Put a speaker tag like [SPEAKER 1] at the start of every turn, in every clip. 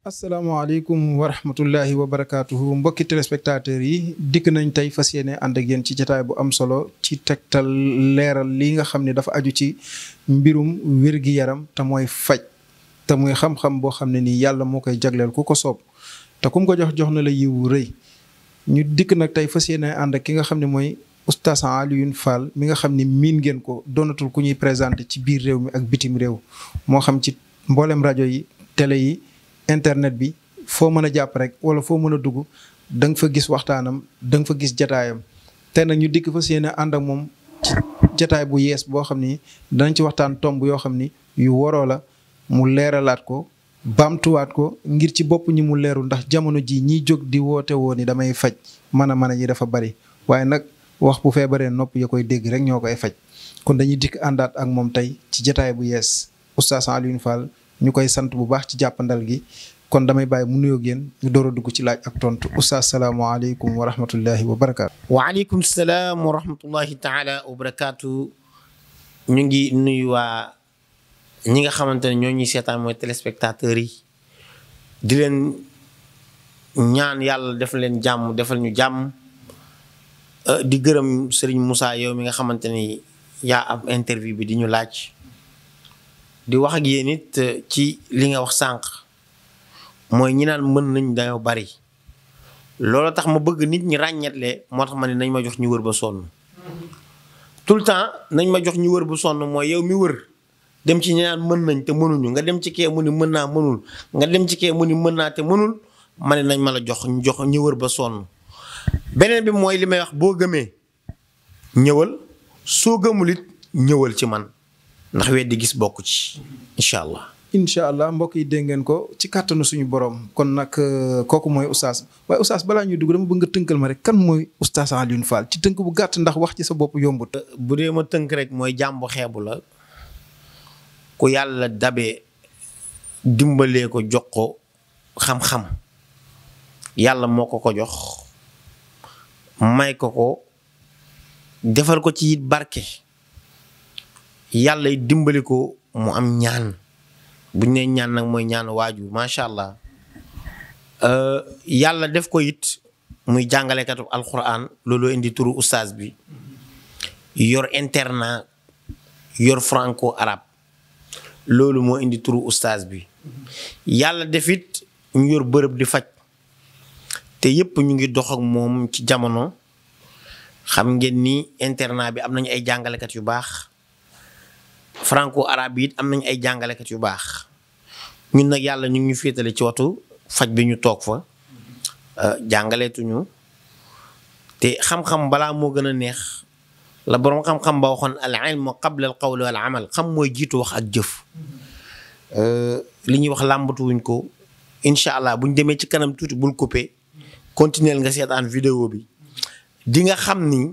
[SPEAKER 1] asalaamaaleykum wa rahmatullahi wa barakaatuhu mbokki téléspectateurs yi dikk nañ tey fas yéene ànd ak yéen ci jataay bu am solo ci tegtal leeral lii nga xam ne dafa aju ci mbirum wér-gi-yaram te mooy faj te muy xam-xam boo xam ne nii yàlla moo koy jagleel ku ko soob te kum ko jox na la yiwu rëy ñu dikk nag tey fas yéene ànd ak ki nga xam ne mooy oustaz Alioune Fall mi nga xam ne miin ngeen ko doonatul ku ñuy présenté ci biir réew mi ak bitim réew moo xam ci mboolem rajo yi télé yi internet bi foo mën a jàpp rek wala foo mën a dugg da nga fa gis waxtaanam da nga fa gis jataayam te nag ñu dikk fa seen ànd ak moom ci jataay bu yees boo xam ni danañ ci waxtaan tomb yoo xam ni yu waroo la mu leeralaat ko baamtuwaat ko ngir ci bopp ñi mu leerul ndax jamono ji ñiy jóg di woote woo ni damay faj mën a yi dafa bari waaye nag wax bu feebaree nopp ya koy dégg rek ñoo koy faj kon dañuy dikk àndaat ak moom tey ci jataay bu yees oustaz Alioune Fall ñu koy sant bu baax ci jàppandal gi kon damay bàyyi mu nuyoo génn ñu door a dugg ci laaj ak tontu oustaz salaamaaleykum wa rahmatullahi wa barakaatu.
[SPEAKER 2] waaleykum salaam wa rahmatullahi taala wa barakaatu. ñu ngi nuyu waa ñi nga xamante ne ñoo ñuy seetaan mooy téléspectateurs yi di leen ñaan yàlla def leen jàmm defal ñu jàmm di gërëm Serigne Moussa yow mi nga xamante ni yaa am interview bi di ñu laaj. di wax ak yéen it ci li nga wax sànq mooy ñi naan mën nañ dañoo bari loolu tax ma bëgg nit ñi ràññetle moo tax ma ne nañ ma jox ñu wër ba sonn tout le temps nañ ma jox ñu wër ba sonn mooy yow mi wër dem ci ñi naan mën nañ te mënuñu nga dem ci kee mu ni mën naa mënul nga dem ci kee mu ni mën naa te mënul ma ne nañ ma la jox ñu wër ba sonn. beneen bi mooy li may wax boo gëmee ñëwal soo gëmul it ñëwal ci man. ndax weddi gis bokk ci incha allah.
[SPEAKER 1] incha allah mbokk yi dégg ngeen ko ci kàttanu suñu borom kon nag kooku mooy oustaz waaye oustaz balaa ñuy dugg dama bëgg nga tënkal ma rek kan mooy oustaz Alioune Fall ci tënk bu gàtt ndax wax ci sa bopp yombut.
[SPEAKER 2] bu dee ma tënk rek mooy jàmbu xeebu la ku yàlla dabe dimbalee ko jox ko xam-xam yàlla moo ko ko jox may ko defal ko ci it barke. yàlla dimbali ko mu am ñaan bu ñu nee ñaan nag mooy ñaan waaju macha allah yàlla def ko it muy jàngalekatu alquran looloo indi turu oustaz bi yor internat yor franco arabe loolu moo indi turu oustaz bi yàlla def it ñu yor bërëb di faj te yépp ñu ngi dox ak moom ci jamono xam ngeen ni internat bi am nañu ay jàngalekat yu baax. franco arabe yi it am nañ ay jàngalekat yu baax ñun nag yàlla ñu ngi ñu féetale ci watu faj bi ñu toog fa jàngaleetuñu te xam-xam balaa moo gën a neex la boroom xam-xam ba waxoon al ilmu qabla al qawli wal amal xam mooy jiitu wax ak jëf li ñuy wax làmbatuwuñ ko incha allah buñ demee ci kanam tuuti bul coupé continuer nga seetaan vidéo bi di nga xam ni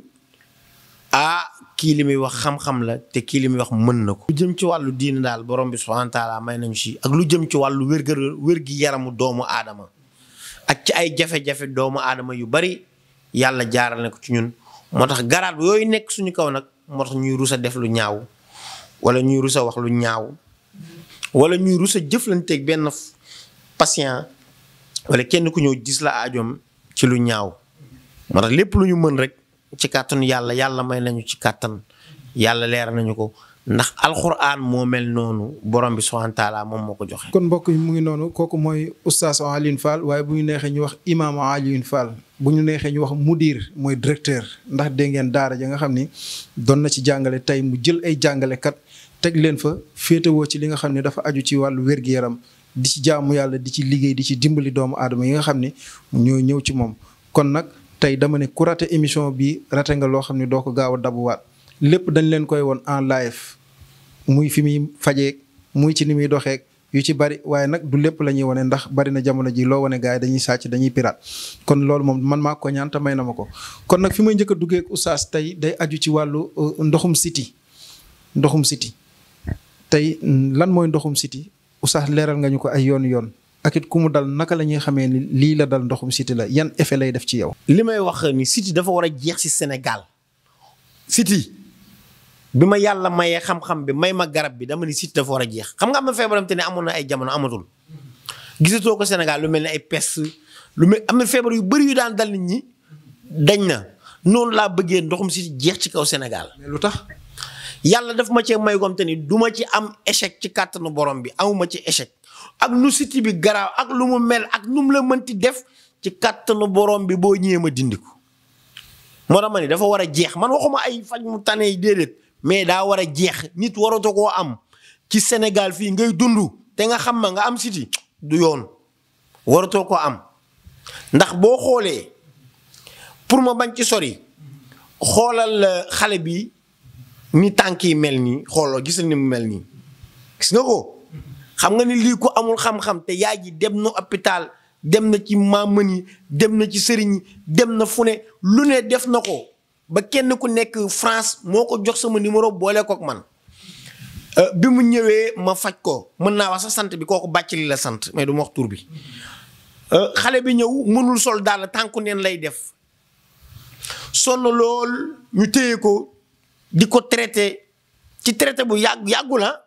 [SPEAKER 2] kii li muy wax xam-xam la te kii li muy wax mën na ko. lu jëm ci wàllu diine daal borom bi subhaanahu wa taala may nañu si ak lu jëm ci wàllu wér-gi yaramu doomu aadama ak ci ay jafe-jafe doomu aadama yu bari yàlla jaaral na ko ci ñun moo tax garaat yooyu nekk suñu kaw nag moo tax ñuy rus a def lu ñaaw wala ñuy rus a wax lu ñaaw wala ñuy rus a jëflanteeg benn patient wala kenn ku ñëw gis la aajoom ci lu ñaaw moo tax lépp lu ñu mën rek. ci kàttanu yàlla may nañu ci kàttan yàlla leer nañu ko ndax alxuraan moo mel noonu borom bi subhaanahu wa taala moom moo ko joxe.
[SPEAKER 1] kon mbokk yi mu ngi noonu kooku mooy oustaz Alioune Fall waaye bu ñu neexee ñu wax imam Alioune Fall bu ñu neexee ñu wax mudir mooy directeur ndax dégg ngeen daara ja nga xam ni doon na ci jàngale tey mu jël ay jàngalekat teg leen fa féetewoo ci li nga xam ne dafa aju ci wàllu wér-gi-yaram di ci jaamu yàlla di ci liggéey di ci dimbali doomu aadama yi nga xam ne ñoo ñëw ci moom kon nag. tey dama ne ku raté émission bi raté nga loo xam ne doo ko gaaw a dabuwaat lépp dañ leen koy woon en live muy fi muy fajeek muy ci ni muy doxeek yu ci bari waaye nag du lépp la ñuy wane ndax bari na jamono ji loo wane gars yi dañuy sàcc dañuy pirate kon loolu moom man maa ko ñaan te may na ma ko kon nag fi may njëkk a duggee ak oustaz tey day aju ci wàllu ndoxum siti tey lan mooy ndoxum siti oustaz leeral nga ñu ko ay yoon ak it ku mu dal naka la ñuy xamee ni lii la dal ndoxum siti la yan effet lay def ci yow.
[SPEAKER 2] li may wax ni siti dafa war a jeex ci Sénégal siti bi ma yàlla mayee xam-xam bi may ma garab bi dama ni siti dafa war a jeex xam nga am na feebaram te ne amoon na ay jamono amatul gisatoo ko Sénégal lu mel ni ay peste lu mel am na feebar yu bëri yu daan dal nit ñi dañ na noonu laa bëggee ndoxum siti jeex ci kaw Sénégal.
[SPEAKER 1] mais lu tax.
[SPEAKER 2] yàlla daf ma cee may gom te ni du ma ci am échec ci kàttanu borom bi amuma ci échec ak nu siti bi garaaw ak lu mu mel ak nu mu la mënti def ci kàttanu borom bi boo ñëwee ma dindi ko. moo tax ma ni dafa war a jeex man waxuma ay faj mu tane yi déedéet mais daa war a jeex nit waratu koo am ci Sénégal fii ngay dund te nga xam ma nga am siti du yoon waratoo ko am ndax boo xoolee pour ma bañ ci sori xoolal xale bi ni tànk yi mel nii xooloo gis ni mu mel nii gis nga ko xam nga ni lii ko amul xam-xam te yaay ji dem na hôpital dem na ci maamën yi dem na ci sëriñ yi dem na fu ne lu ne def na ko ba kenn ku nekk France moo ko jox sama numéro boole kook man bi mu ñëwee ma faj ko mën naa wax sa sant bi kooku bàcc li la sant mais du ma wax tur bi xale bi ñëw mënul sol daal tànku neen lay def sonn lool ñu téye ko di ko traité ci traité bu yàggu la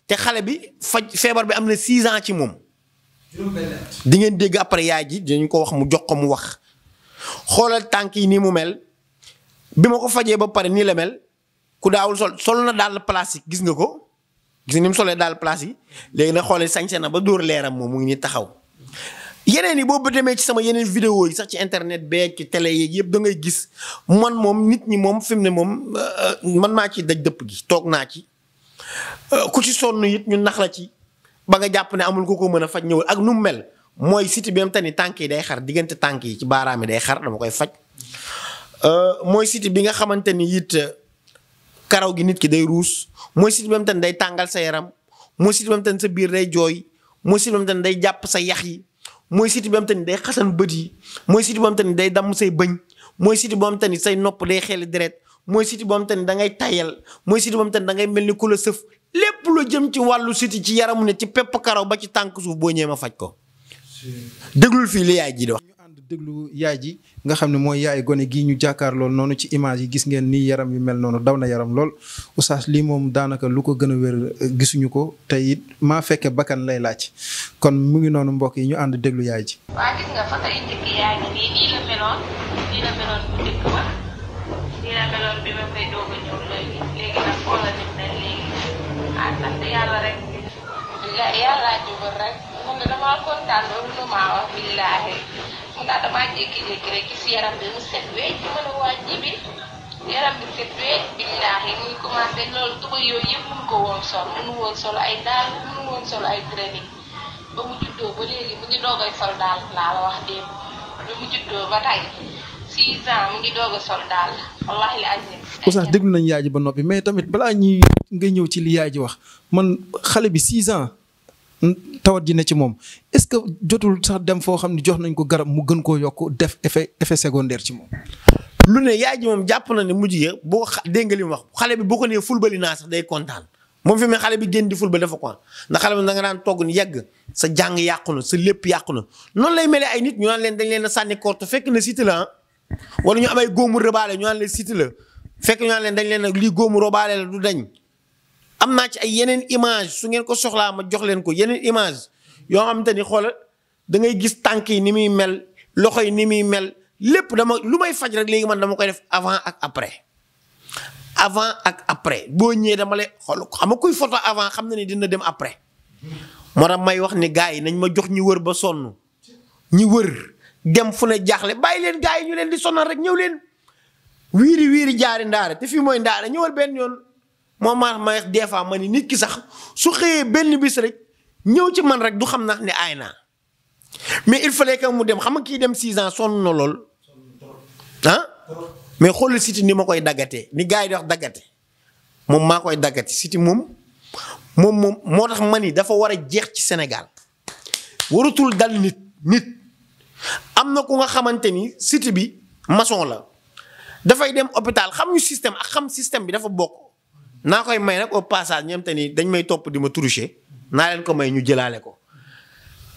[SPEAKER 2] te xale bi faj feebar bi am na 6 ans ci moom. di ngeen dégg après yaay ji dinañ ko wax mu jox ko mu wax xoolal tànk yi nii mu mel bi ma ko fajee ba pare nii la mel ku daawul sol na daal plastique gis nga ko gis nga ni mu solee daal plastique léegi nag xoolee sañse na ba dóor leeram moom mu ngi nii taxaw. yeneen yi boobu demee ci sama yeneen vidéo yi sax ci internet beeg ci télé yeeg yëpp da ngay gis man moom nit ñi moom fi mu ne moom man maa ci daj dëpp gi toog naa ci ku ci sonn it ñu nax la ci ba nga jàpp ne amul ku ko mën a faj ñëwul ak nu mu mel mooy siti bi am te ni tànk yi day xar diggante tànk yi ci baaraam yi day xar dama koy faj. mooy siti bi nga xamante ni it karaw gi nit ki day ruus mooy siti bi am te ni day tàngal sa yaram mooy siti bi am te ni sa biir day jooy mooy siti bi am te ni day jàpp sa yax yi. mooy siti bi am te ni day xasan bët yi mooy siti bi am te ni day damm say bëñ mooy siti bi am te ni say nopp day xeeli deret mooy siti bi am te ni da ngay tayal mooy siti bi am te ni da ngay mel ni ku la sëf lépp lu jëm ci wàllu siti ci yaramu ne ci pepp karaw ba ci tànk suuf boo ñëwee ma faj ko. déglul fii li yaay ji di wax.
[SPEAKER 1] ñu ànd déglu yaay ji nga xam ne mooy yaay gone gii ñu jàkkaar lool noonu ci image yi gis ngeen nii yaram yu mel noonu daw na yaram lool oustaz lii moom daanaka lu ko gën a wér gisuñu ko te it maa fekke bakkan lay laaj kon mu ngi noonu mbokk yi ñu ànd déglu yaay ji.
[SPEAKER 3] waa gis nga photo yi njëkk yaa ngi nii nii la meloon bu njëkk ba nii la meloon bi ma koy doog a ñëw léegi nag xoolal nit na léegi sant yàlla rek yàllaa jubal rek mun na damaa kontaan loolu lu maa wax billaahi mun naa damaa jékki-jékki rek gis yaram bi mu set wecc ci mën a waaj ji bi yaram bi set wecc billaahi muy commencé loolu tuba yooyu yëpp mënu ko woon sol mënu woon sol ay daal mënu woon sol ay training ba mu juddoo ba léegi mu ngi doogay sol daal laa la wax démb ba mu juddoo ba tey 6 ans mu ngi doog a sol daal wallaahi azim.
[SPEAKER 1] oustaz déglu nañ yaay ji ba noppi mais tamit balaa ñuy nga ñëw ci li yaay ji wax man xale bi 6 ans tawat ji ne ci moom est-ce que jotul sax dem foo xam ne jox nañ ko garab mu gën koo yokk def effet secondaire ci moom.
[SPEAKER 2] lu ne yaay ji moom jàpp na ne mujj ya boo dégg nga li mu wax xale bi boo ko nee fulbali naa sax day kontaan moom fi mu ne xale bi génn di fulbali dafa ko ndax xale bi da nga daan togg ni yegg sa jàng yàqu na sa lépp yàqu na noonu lay mel ay nit ñu naan leen dañ leen a sànni korte fekk na siti la wala ñu am ay góomu rëbaale ñu naan leen siti la fekk ñu naan leen dañ leen a lii góomu robaale la du dañ. am naa ci ay yeneen image su ngeen ko soxlaa ma jox leen ko yeneen image yoo xamante ni xoolal da ngay gis tànk yi ni muy mel loxo yi ni muy mel lépp dama lu may faj rek léegi man dama koy def avant ak après boo ñëwee dama lay xool xam nga kuy photo avant xam na ni dina dem après moo tax may wax ni gars yi nañ ma jox ñi wër ba sonn ñi wër dem fu ne jaaxle bàyyi leen gars yi ñu leen di sonal rek ñëw leen wiiri jaari ndaare te fii mooy ndaare ñëwal benn yoon. moom maa ma des fois ma ni nit ki sax su xëyee benn bis rek ñëw ci man rek du xam na ne aay naa mais il fallait que mu dem xam nga kii dem 6 ans sonn na lool ah mais xoolal siti ni ma koy daggatee ni gars yi di wax daggate moom maa koy daggate siti moom moo tax ma ni dafa war a jeex ci Sénégal waratul dal nit am na ku nga xamante ni siti bi maçon la dafay dem hôpital xam ñu système ak xam système bi dafa bokk. naa koy may nag au passage ñoom te ni dañ may topp di ma toucher naa leen ko may ñu jëlaale ko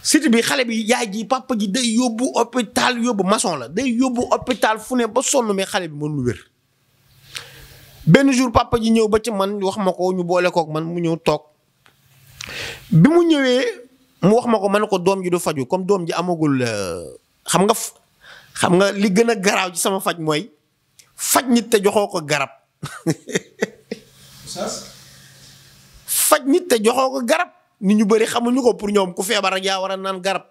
[SPEAKER 2] siti bi xale bi yaay ji papa ji day yóbbu hôpital yóbbu maçon la day yóbbu hôpital fu ne ba sonn mais xale bi mënul wér. benn jour papa ji ñëw ba ci man wax ma ko ñu boole kook man mu ñëw toog bi mu ñëwee mu wax ma ko ma ne ko doom ji du faju comme doom ji amagul xam nga li gën a garaaw ci sama faj mooy faj nit te joxoo ko garab faj nit te joxoo ko garab nit ñu bëri xamuñu ko pour ñoom ku feebar rek yaa war a naan garab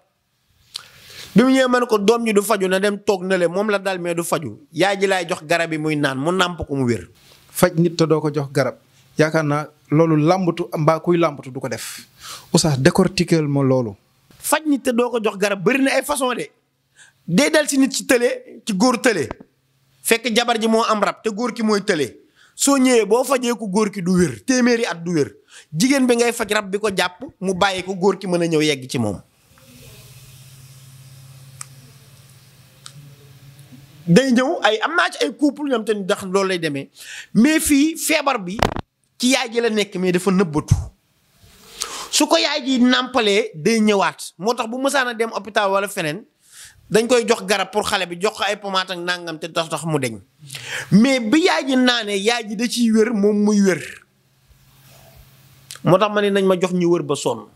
[SPEAKER 2] bi mu ñëwee ma ne ko doom ji du faju na dem toog na le moom la dal mais du faju yaay ji laay jox garab yi muy naan mu nàmp ko mu wér.
[SPEAKER 1] faj nit te doo ko jox garab yaakaar naa loolu làmbatu mbaa kuy làmbatu du ko def oustaz décortiquer ma loolu.
[SPEAKER 2] faj nit te doo ko jox garab bëri na ay façon de day dal si nit ci tële ci góor tële fekk jabar ji moo am rab te góor ki mooy tële soo ñëwee boo fajee ko góor ki du wér téeméeri at du wér jigéen bi ngay faj rab bi ko jàpp mu bàyyi ko góor ki mën a ñëw yegg ci moom. day ñëw ay am naa ci ay couple ñoom te ndax loolu lay demee mais fii feebar bi ci yaay ji la nekk mais dafa nëbbatu su ko yaay ji nàmpalee day ñëwaat moo tax bu mësaan a dem hôpital wala feneen dañ koy jox garab pour xale bi jox ko ay pommade ak nangam te tax mu deñ mais bi yaay ji naanee yaay ji da ciy wér moom muy wér moo tax ma ne nañ ma jox ñu wër ba sonn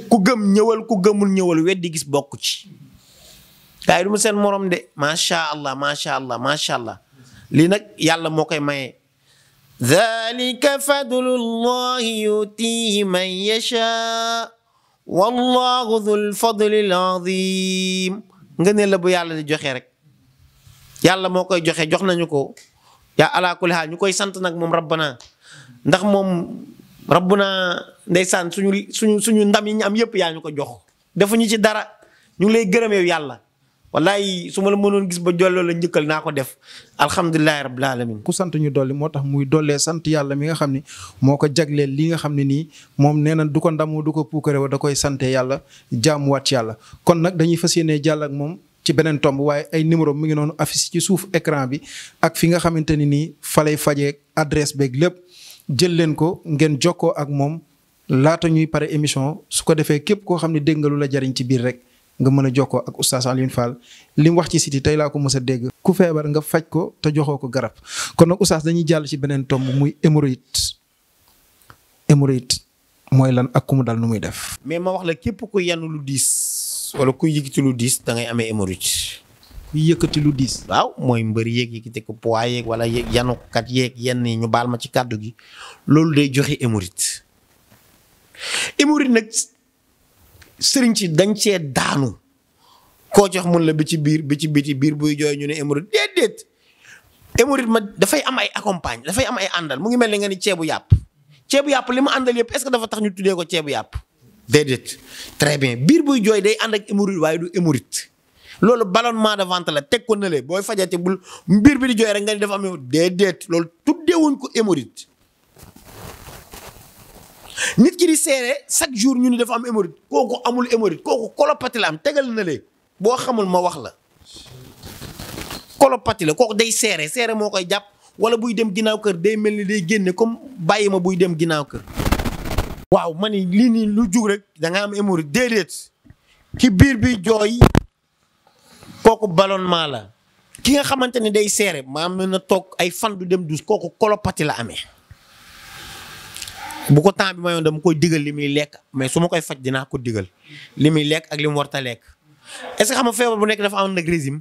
[SPEAKER 2] ku gëm ñëwal ku gëmul ñëwal weddi gis bokk ci. gaay du mu seen morom de macha allah macha allah macha allah lii nag yàlla moo koy maye. dhalika fadlullahi yutihi man yasha wallahu dhul fadlil azim nga ne la bu yàlla di joxe rek yàlla moo koy joxe jox nañu ko yaa ala kulli haal ñu koy sant nag moom rabbana ndax moom rabbuna ndeysaan suñu ndam yi ñu am yëpp yaa ñu ko jox defuñu ci dara ñu ngi lay gërëm yow yàlla. wallaay su ma la mënoon gis ba jolloo la njëkkal naa ko def alhamdulilahi rabbil alamin
[SPEAKER 1] ku sant ñu dolli moo tax muy dollee sant yàlla mi nga xam ni moo ko jagleel li nga xam ne nii moom nee na du ko ndamu du ko puukare wa da koy sante yàlla jaamuwaat ci yàlla kon nag dañuy fas yéenee jàll ak moom ci beneen tomb waaye ay numéro mu ngi noonu affiche ci suuf écran bi ak fi nga xamante ni nii fa lay fajee adresse beeg lépp jël leen ko ngeen jokkoo ak moom laata ñuy pare émission su ko defee képp koo xam ne dégg nga lu la jariñ ci biir rek nga mën a jokkoo ak oustaz Alioune Fall li mu wax ci siti tey laa ko mës a dégg ku feebar nga faj ko te joxoo ko garab kon nag oustaz dañuy jàll ci beneen tomb muy hémorroïde mooy lan ak ku mu dal nu muy def.
[SPEAKER 2] mais ma wax la képp ku yanu lu diis wala ku yëkkati lu diis da ngay amee hémorroïde.
[SPEAKER 1] ku yëkkati lu diis.
[SPEAKER 2] waaw mooy mbër yeeg yëkkati ko poids yeeg wala yanukat yeeg yenn yi ñu baal ma ci kàddu gi loolu day joxe hémorroïde. hémorroïde nag. sëriñ ci dañ cee daanu koo jox mun la bi ci biir bi ci biti biir buy jooy ñu ne hémorroïde déedéet hémorroïde ma dafay am ay accompagne dafay am ay àndal mu ngi mel ni nga ni ceebu yàpp li mu àndal yëpp est-ce que dafa tax ñu tuddee ko ceebu yàpp déedéet très bien biir buy jooy day ànd ak hémorroïde waaye du hémorroïde loolu ballonnement de ventre la teg ko nële booy fajate bul biir bi di jooy rek nga ni dafa am déedéet loolu tuddeewuñ ko hémorroïde nit ki di seere chaque jour ñu ni dafa am hémorroïde kooku amul hémorroïde kooku colopathie la am tegal na le boo xamul ma wax la colopathie la kooku day seere moo koy jàpp wala buy dem ginnaaw kër day mel ni day génne comme bàyyi ma buy dem ginnaaw kër. waaw ma ni lii nii lu jug rek da nga am hémorroïde déedéet ki biir bi jooy kooku ballonnement la ki nga xamante ni day seere maam na toog ay fan du dem dus kooku colopathie la amee. bu ko temps bi mayoon dama koy digal li muy lekk mais su ma koy faj dinaa ko digal li muy lekk ak li mu warta lekk est-ce que xam nga feebar bu nekk dafa ànd ak régime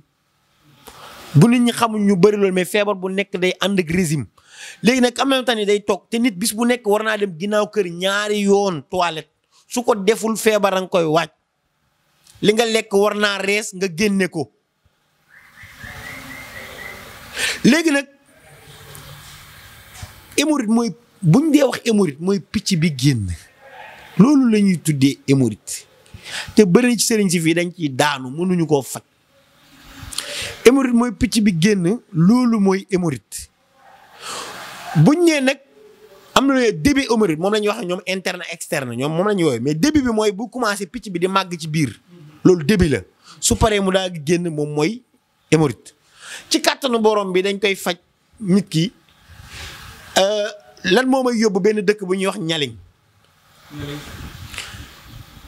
[SPEAKER 2] bu nit ñi xamuñ ñu bëri loolu mais feebar bu nekk day ànd ak régime léegi nag en même temps ni day toog te nit bis bu nekk war naa dem ginnaaw kër ñaari yoon toilette su ko deful feebar a nga koy waaj li nga lekk war naa rees nga génne ko léegi nag hémorroïde mooy buñ dee wax hémorroïde mooy picc bi génn loolu la ñuy tuddee hémorroïde te bëri ci sëriñ si fii dañ ciy daanu mënuñu koo faj hémorroïde mooy picc bi génn loolu mooy hémorroïde buñ nee nag am na lu début hémorroïde moom la ñuy wax ñoom interne externe ñoom moom la ñuy woowee mais début bi mooy bu commencé picc bi di màgg ci biir loolu début la su paree mu daal génn moom mooy hémorroïde ci kàttanu borom bi dañ koy faj nit ki. lan moo may yóbbu benn dëkk bu ñuy wax ñaliñ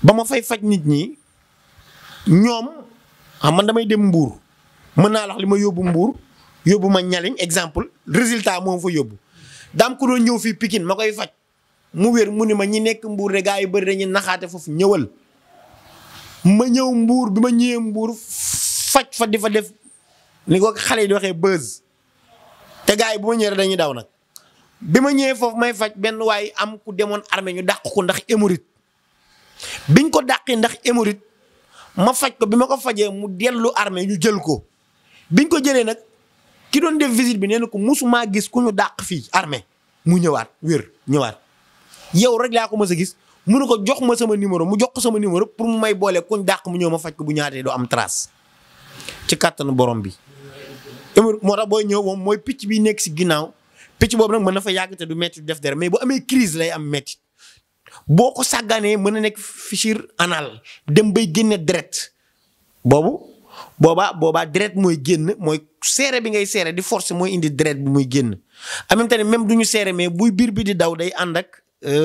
[SPEAKER 2] ba ma fay faj nit ñi ñoom xam man damay dem mbuur mën naa la wax li ma yóbbu mbuur yóbbu ma ñaliñ exemple résultat moom fa yóbbu daam ko doon ñëw fii Pikine ma koy faj mu wér mu ni ma ñi nekk mbuur de gaa yu bëri dañuy naxaate foofu ñëwal ma ñëw Mbuur bi ma ñëwee Mbuur faj fa di fa def ni ko xale yi di waxee buzz te gars yi bu ma ñëwee dañuy daw nag bi ma ñëwee foofu may faj benn waaye am ku demoon armée ñu dàq ko ndax hémorroïde biñ ko dàqee ndax hémorroïde ma faj ko bi ma ko fajee mu dellu armée ñu jël ko biñ ko jëlee nag ki doon def visite bi nee na ko musumaa gis ku ñu dàq fii armée mu ñëwaat wér ñëwaat yow rek laa ko mës a gis mu ne ko jox ma sama numéro mu jox ko sama numéro pour mu may boole kuñ dàq mu ñëw ma faj ko bu ñaatee doo am trace ci kàttanu borom bi. moo tax booy ñëw moom mooy picc bi nekk si ginnaaw picc boobu nag mën na fa yàgg te du métti du def dara mais bu amee crise lay am métti boo ko sàgganee mën na nekk fissure anal dem bay génne deret boobaa deret mooy génn mooy seere bi ngay seere di force mooy indi deret bi muy génn en même temps même du ñu seere mais buy biir bi di daw day ànd ak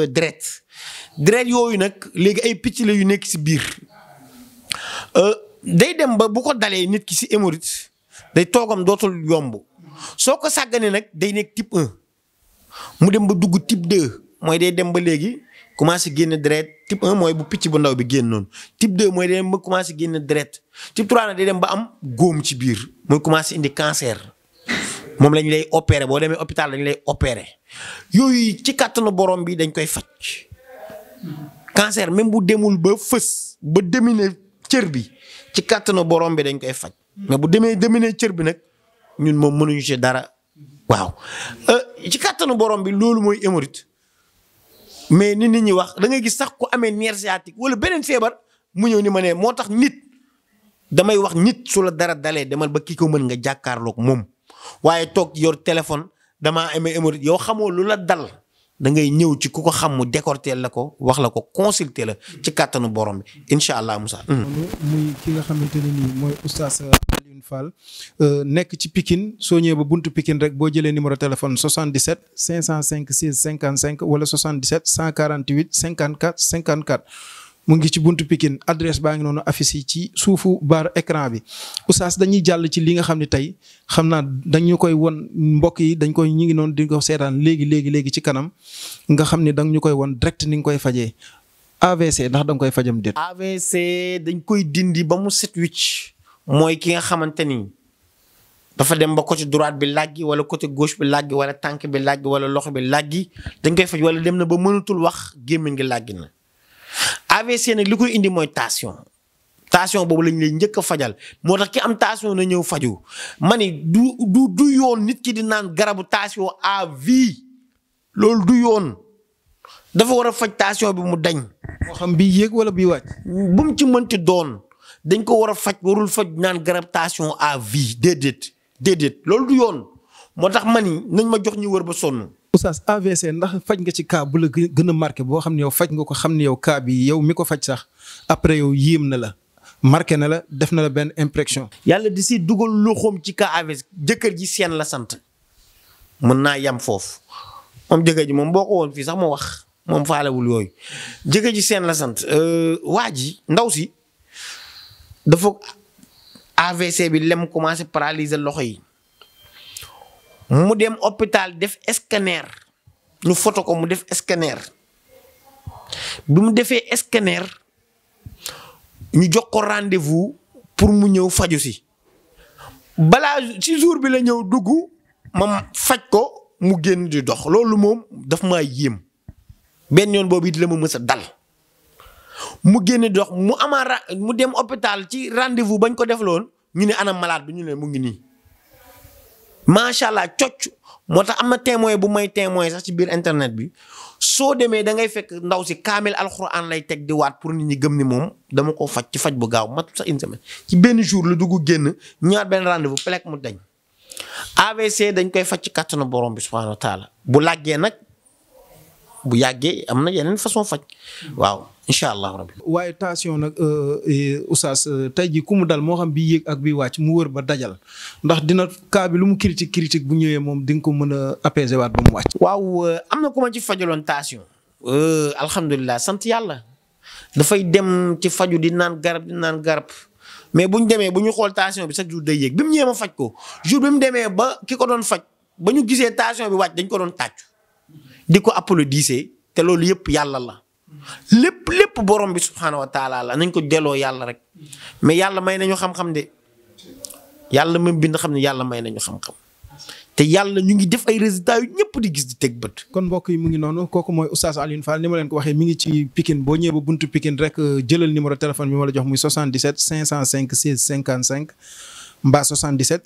[SPEAKER 2] deret yooyu nag léegi ay picc la yu nekk si biir day dem ba bu ko dalee nit ki si hémorroïde day toogam dootul yomb soo ko sàgganee nag day nekk type 1 mu dem ba dugg type 2 mooy day dem ba léegi commencé génn deret type 1 mooy bu picc bu ndaw bi génn noonu type 2 mooy day dem ba commencé génn deret type 3 nag day dem ba am góom ci biir mooy commencé indi cancer moom lañ lay opérer boo demee hôpital lañ lay opérer yooyu ci kàttanu borom bi dañ koy faj cancer même bu demul ba fës ba dominer cër bi ci kàttanu borom bi dañ koy faj mais bu demee dominer cër bi nag ñun moom mënuñu ci dara waaw ci kàttanu borom bi loolu mooy hémorroïde mais nit ñi wax da ngay gis sax ku amee nerf sciatique wala beneen feebar mu ñëw ni ma ne moo tax nit damay wax nit su la dara dalee demal ba kii ko mën nga jàkkaarloog moom waaye toog yor téléphone damaa amee hémorroïde yow xamoo lu la dal da ngay ñëw ci ku ko xam mu décorter la ko wax la ko consulter la ci kàttanu borom bi incha allah Moussa.
[SPEAKER 1] muy ki nga xamante ne nii mooy oustaz Alioune Fall nekk ci Pikine soo ñëwee ba buntu Pikine rek boo jëlee numéro téléphone 77 505 16 55 wala 77 148 54 54. mu ngi ci buntu Pikine adresse baa ngi noonu affiche yi ci suufu baar écran bi oustaz dañuy jàll ci li nga xam ne tey xam naa dañu koy won mbokk yi dañ koy ñu ngi noonu di ko seetaan léegi ci kanam nga xam ne danga ñu koy won direct ni nga koy fajee AVC ndax danga koy fajam déet.
[SPEAKER 2] AVC dañ koy dindi ba mu set wicc mooy ki nga xamante ni dafa dem ba côté droite bi làggi wala côté gauche bi làggi wala tànk bi làggi wala loxo bi làggi dañ koy faj wala dem na ba mënatul wax gémmiñ gi làggi na. AVC nag li koy indi mooy tension boobu lañ lay njëkk a fajal moo tax ki am tension na ñëw faju ma ni du yoon nit ki di naan garabu tension à vie loolu du yoon dafa war a faj tension bi mu dañ.
[SPEAKER 1] moo xam bii yéeg wala bii wàcc.
[SPEAKER 2] bu mu ci mënti doon dañ ko war a faj warul faj naan garab tension à vie déedéet loolu du yoon moo tax ma ni nañ ma jox ñu wër ba sonn.
[SPEAKER 1] oustaz AVC ndax faj nga ci cas bu la gën a marqué boo xam ne yow faj nga ko xam ne yow cas bi yow mi ko faj sax après yow yéem na la marqué na la def na la benn impression.
[SPEAKER 2] yàlla di si dugal loxoom ci cas AVC jëkkër ji seen la sant mën naa yam foofu moom jëkkër ji moom boo ko woon fii sax ma wax moom faalewul yooyu jëkkër ji seen la sant waa ji ndaw si dafa AVC bi lem commencé paralyser loxo yi. mu dem hôpital def scanner ñu photo ko mu def scanner bi mu defee scanner ñu jox ko rendez-vous pour mu ñëw faju si balaa ci jour bi la ñëw dugg ma faj ko mu génn di dox loolu moom daf maa yéem benn yoon boobu it la ma mës a dal mu génn di dox mu dem hôpital ci rendez-vous bañ ko def loon ñu ne ana malade bi ñu ne mu ngi nii. macha allah cocc moo tax am na témoin bu may témoin sax ci biir internet bi soo demee da ngay fekk ndaw si kaamel alxuraan lay teg di waat pour nit ñi gëm ni moom dama ko faj ci faj bu gaaw matul sax une semaine ci benn jour la dugg génn ñaar benn rendez-vous pelek mu dañ. AVC dañ koy faj ci kàttanu borom bi subhanahu wa taala bu làggee nag bu yàggee am na yeneen façon faj waaw incha allah rabbi.
[SPEAKER 1] waaye tension nag oustaz tey jii ku mu dal moo xam bi yéeg ak bi wàcc mu wër ba dajal ndax dina cas bi lu mu critique bu ñëwee moom di nga ko mën a apaiser waat ba mu wàcc.
[SPEAKER 2] waaw am na ku ma ci fajaloon tension. alhamdulilah sant yàlla dafay dem ci faju di naan garab mais bu ñu demee bu ñu xool tension bi chaque jour day yéeg bi mu ñëwee ma faj ko jour bi mu demee ba ki ko doon faj ba ñu gisee tension bi wàcc dañ ko doon tàccu di ko applaudir te loolu yëpp yàlla la. lépp borom bi subhaanahu wa taala la nañ ko delloo yàlla rek mais yàlla may nañu xam-xam de yàlla même bind xam ne yàlla may nañu xam-xam te yàlla ñu ngi def ay résultats yu ñëpp di gis di teg bët.
[SPEAKER 1] kon mbokk yi mu ngi noonu kooku mooy Oustaz Alioune Fall ni ma leen ko waxee mi ngi ci Pikine boo ñëwee ba buntu Pikine rek jëlal numéro téléphone bi ma la jox muy 77 505 16 55 mbaa 77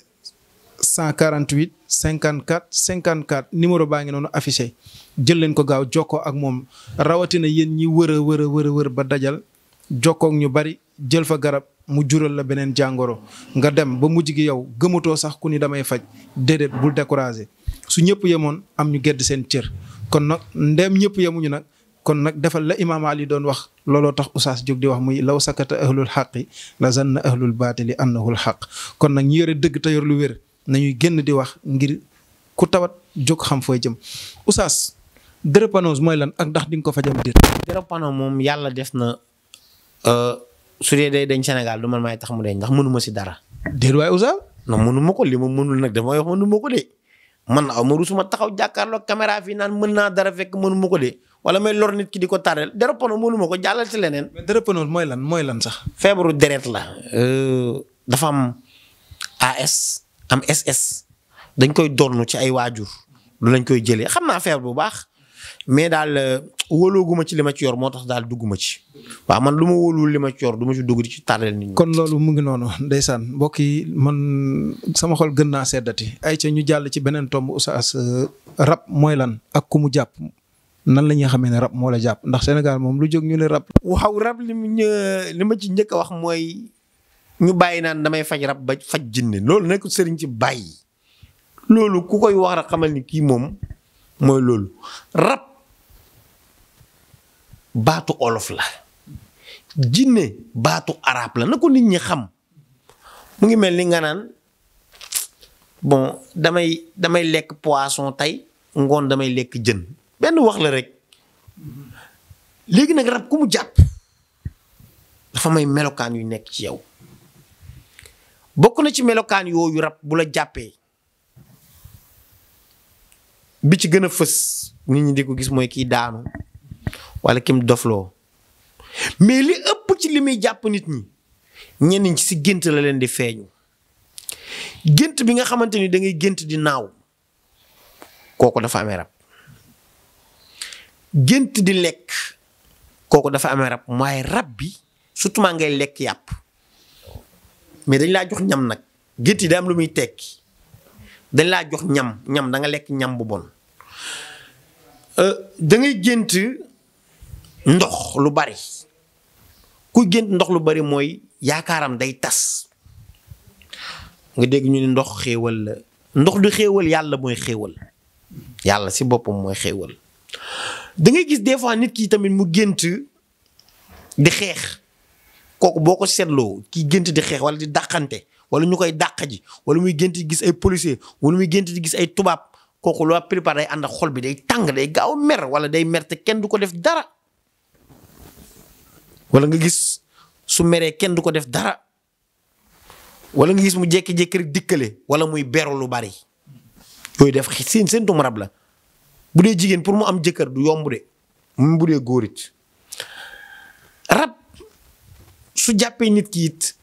[SPEAKER 1] 148 54 54 numéro baa ngi noonu affiché jël leen ko gaaw jokkoo ak moom rawatina yéen ñi wër ba dajal jokkoo ak ñu bari jël fa garab mu jural la beneen jàngoro nga dem ba mujj gi yow gëmatoo sax ku ni damay faj déedéet bul découragé su ñëpp yemoon am ñu gedd seen cër kon nag ndeem ñëpp yemuñu nag kon nag defal la imaam Ali doon wax looloo tax Oustaz jóg di wax muy law sakata ahlul xaqi la zanna ahlul baatili annahul xaq kon nag ñu yore dëgg te yor lu wér nañuy génn di wax ngir ku tawat jóg xam fooy jëm Oustaz drépanoose mooy lan ak ndax di nga ko fajam déet.
[SPEAKER 2] drépano moom yàlla def na su dee day dañ Sénégal du man maay tax mu deñ ndax mënuma si dara.
[SPEAKER 1] déet waaye Oustaz.
[SPEAKER 2] non mënuma ko li ma mënul nag damay wax mënuma ko de man aw ma rusuma taxaw jàkkaarloo caméra fii naan mën naa dara fekk mënuma ko de wala may lor nit ki di ko tàrreel drépano mënuma ko jàllal si leneen.
[SPEAKER 1] mais drépanoose mooy lan sax.
[SPEAKER 2] feebaru deret la dafa am AS am SS dañ koy donn ci ay waajur lu lañ koy jëlee xam naa feebar bu baax mais daal wóolooguma ci li ma ci yor moo tax daal dugguma ci waaw man lu ma wóoluwul li ma ci yor du ma ci dugg di ci tàrreel nit ñi.
[SPEAKER 1] kon loolu mu ngi noonu ndeysaan mbokk yi man sama xol gën naa seddati ay ca ñu jàll ci beneen tomb Oustaz rab mooy lan ak ku mu jàpp nan la ñuy xamee ne rab moo la jàpp ndax Sénégal moom lu jóg ñu ne rab.
[SPEAKER 2] waaw rab li ma ci njëkk a wax mooy ñu bàyyi naan damay faj rab ba faj jinne loolu nekk sëriñ ci bàyyi loolu ku koy wax rek xamal ni kii moom mooy loolu rab baatu olof la jinne baatu arab la na ko nit ñi xam mu ngi mel ni nga naan bon damay lekk poisson tey ngoon damay lekk jën benn wax la rek léegi nag rab ku mu jàpp dafa may melokaan yu nekk ci yow bokk na ci melokaan yooyu rab bu la jàppee bi ci gën a fës nit ñi di ko gis mooy kii daanu wala kim dofloo mais li ëpp ci li muy jàpp nit ñi ñenn ñi si gént la leen di feeñu gént bi nga xamante ni da ngay gént di naaw kooku dafa amee rab gént di lekk kooku dafa amee rab waaye rab bi surtout maa ngay lekk yàpp mais dañ laa jox ñam nag gént yi da am lu muy tekki dañ laa jox ñam da nga lekk ñam bu bon da ngay gént ndox lu bari kuy gént ndox lu bari mooy yaakaaram day tas nga dégg ñu ne ndox xéewal la ndox du xéewal yàlla mooy xéewal yàlla si boppam mooy xéewal da ngay gis des fois nit ki tamit mu gént di xeex kooku boo ko seetloo ki gént di xeex wala di dàqante wala ñu koy dàq ji wala muy gént di gis ay policier wala muy gént di gis ay tubaab kooku la plupart day ànd ak xol bi day tàng day gaaw mer wala day mer te kenn du ko def dara wala nga gis su meree kenn du ko def dara wala nga gis mu jékki-jékki rek dikkale wala muy beru lu bari yooyu def seen tum rab la bu dee jigéen pour mu am jëkkër du yomb de mu bu dee góor it rab su jàppee nit ki it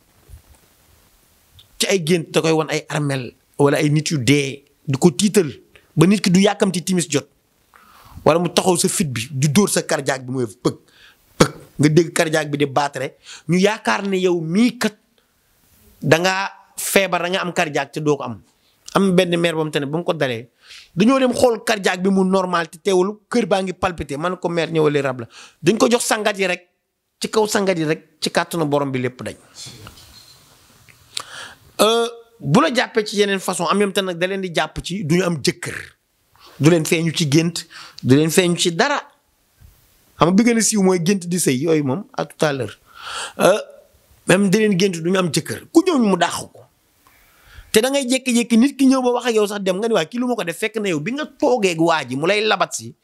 [SPEAKER 2] ci ay gént da koy wan ay armel wala ay nit yu dee di ko tiital ba nit ki du yàkkamti timis jot wala mu taxaw sa fit bi di dóor sa cardiaque bi mooy pëg nga dégg cardiaque bi di battre ñu yaakaar ne yow mii kat dangaa feebar da nga am cardiaque te doo ko am benn mère ba mu te ne ba mu ko dalee dañoo dem xool cardiaque bi mu normal te teewul kër baa ngi palpité man ko mère ñëwale rab la dañ ko jox sangat yi rek ci kaw sangat yi rek ci kàttanu borom bi lépp dañ bu la jàppee ci yeneen façon am même te nag da leen di jàpp ci du ñu am jëkkër du leen feeñu ci gént du leen feeñu ci dara xam nga bi gën a siiw mooy gént di sëy yooyu moom à tout à l'heure même da leen gént du ñu am jëkkër ku ñëw mu dàq ko te da ngay jékki-jékki nit ki ñëw ba wax ak yow sax dem nga ni waa kii lu ma ko def fekk na yow bi nga toogee ak waa ji mu lay labat si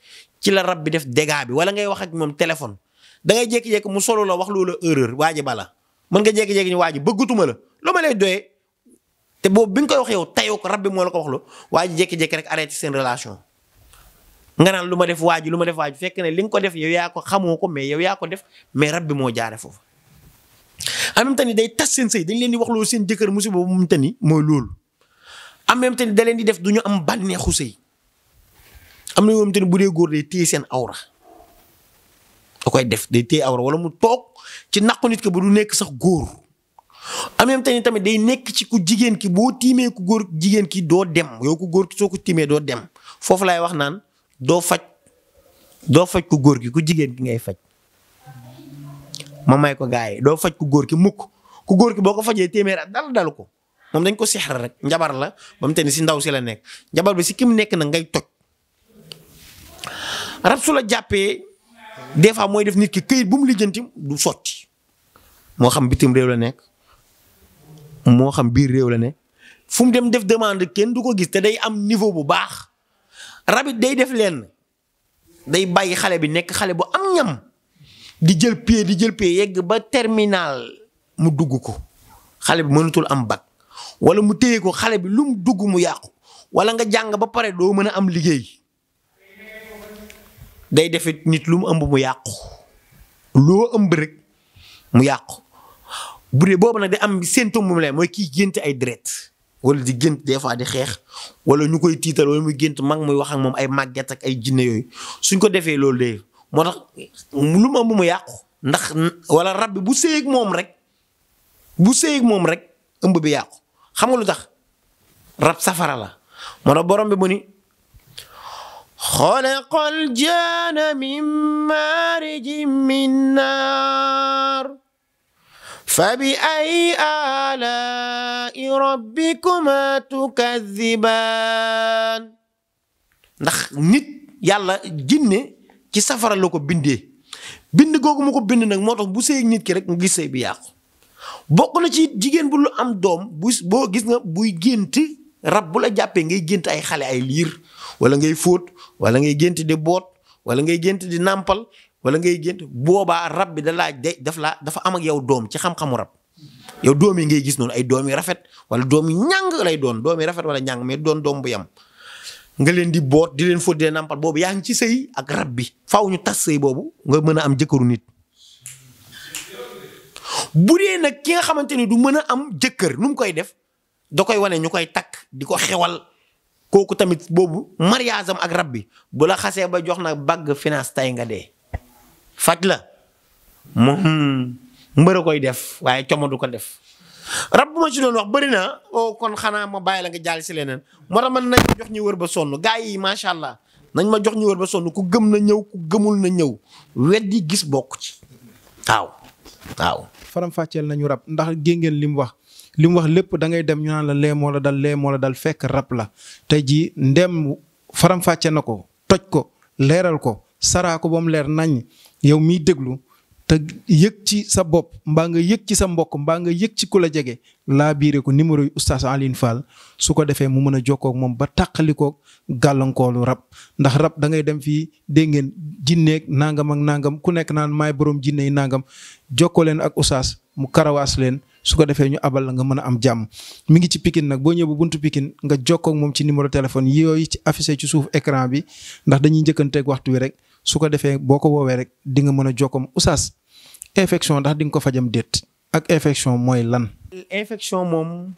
[SPEAKER 2] ci la rab bi def dégâts bi wala ngay wax ak moom téléphone da ngay jékki-jékki mu solo la wax loola erreur waa ji bala mën nga jékki-jékki ni waa ji bëggatuma la loo ma lay doyee te boobu bi nga koy wax yow tayoo ko rab bi moo la ko wax la waa ji jékki-jékki rek arrêté seen relation nga naan lu ma def waaju lu ma def waaju fekk ne li nga ko def yow yaa ko xamoo ko mais yow yaa ko def mais rab bi moo jaare foofu. en même temps ni day tas seen sëy dañ leen di wax loolu seen jëkkër musiba bu mu tani mooy loolu en même temps ni da leen di def du ñu am bànneexu sëy. am na yoo xamante ni bu dee góor day téye seen awra da koy def day téye awra wala mu toog ci naqu nit ki ba du nekk sax góor en même temps ni tamit day nekk ci ku jigéen ki boo tiimee ku góor jigéen ki doo dem yow ku góor ki soo ko tiimee doo dem foofu laay wax naan doo faj ku góor ki ku jigéen ki ngay faj ma may ko gars yi doo faj ku góor ki mukk ku góor ki boo ko fajee téeméer at dal dalu ko moom dañ ko sixar rek njabar la ba mu te ni si ndaw si la nekk njabar bi si ki mu nekk na ngay toj. rab su la jàppee des fois mooy def nit ki këyit bu mu lijjanti du sotti moo xam bitim réew la nekk moo xam biir réew la nekk fu mu dem def demande kenn du ko gis te day am niveau bu baax rabit day def leen day bàyyi xale bi nekk xale bu am ñam di jël pied yegg ba terminal mu dugg ko xale bi mënatul am bac wala mu téye ko xale bi lu mu dugg mu yàqu wala nga jàng ba pare doo mën a am liggéey. day defit nit lu mu ëmb mu yàqu loo ëmb rek mu yàqu bu dee boobu nag day am symptôme mu lay mooy kii gént ay deret wala di gént des fois di xeex wala ñu koy tiital wala muy gént mag muy wax ak moom ay màgget ak ay jinne yooyu suñ ko defee loolu de moo tax lu mu ëmb mu yàqu ndax wala rab bi bu sëyeeg moom rek ëmb bi yàqu xam nga lu tax rab safara la moo tax borom bi mu ni xalaqal jaana min maarijin min naar fa bi ay aalaa'i rabbikumaa tukazzibaan ndax nit yàlla jinne ci safara la ko bindee bind googu mu ko bind nag moo tax bu sëy nit ki rek nga gis sëy bi yàqu bokk na ci jigéen bu lu am doom boo gis nga buy gént rab bu la jàppee ngay gént ay xale ay liir wala ngay fóot wala ngay gént di boot wala ngay gént di nàmpal wala ngay gént boobaa rab bi dafa am ak yow doom ci xam-xamu rab yow doom yi ngay gis noonu ay doom yi rafet wala doom yi ñàng lay doon doom yi rafet wala ñàng mais doon doom bu yam nga leen di boot di leen fóot di leen nàmpal boobu yaa ngi ci sëy ak rab bi faaw ñu tas sëy boobu nga mën a am jëkkëru nit. bu dee nag ki nga xamante ni du mën a am jëkkër nu mu koy def da koy wane ñu koy takk di ko xewal. kooku tamit boobu mariage am ak rab bi bu la xasee ba jox nag bagg finance tay nga dee faj la moom mbër a koy def waaye como du ko def rab bu ma ci doon wax bëri na kon xanaa ma bàyyi la nga jaal si leneen moo tax man nañ ma jox ñu wër ba sonn gars yi macha allah nañ ma jox ñu wër ba sonn ku gëm na ñëw ku gëmul na ñëw weddi gis bokk ci waaw.
[SPEAKER 1] faram fàcceel nañu rab ndax géngeen li mu wax. li mu wax lépp da ngay dem ñu naan la lee moo la dal fekk rab la tey jii ndem faram-fàcce na ko toj ko leeral ko saraa ko ba mu leer nañ yow miy déglu te yëg ci sa bopp mbaa nga yëg ci sa mbokk mbaa nga yëg ci ku la jege laa biire ko numéro yu oustaz Alioune Fall su ko defee mu mën a jokkoo ak moom ba tàqalikoo gàllankoolu rab ndax rab da ngay dem fii dégg ngeen jinneeg nangam ak nangam ku nekk naan maay borom jinne yi nangam jokkoo leen ak oustaz mu karawaas leen. su ko defee ñu abal la nga mën a am jàmm mi ngi ci Pikine nag boo ñëw ba buntu Pikine nga jokkoo ak moom ci numéro téléphone yooyu ci affiché ci suuf écran bi ndax dañuy njëkkanteeg waxtu wi rek su ko defee boo ko woowee rek di nga mën a jokkoom oustaz infection ndax di nga ko fajam déet ak infection mooy lan.
[SPEAKER 2] infection moom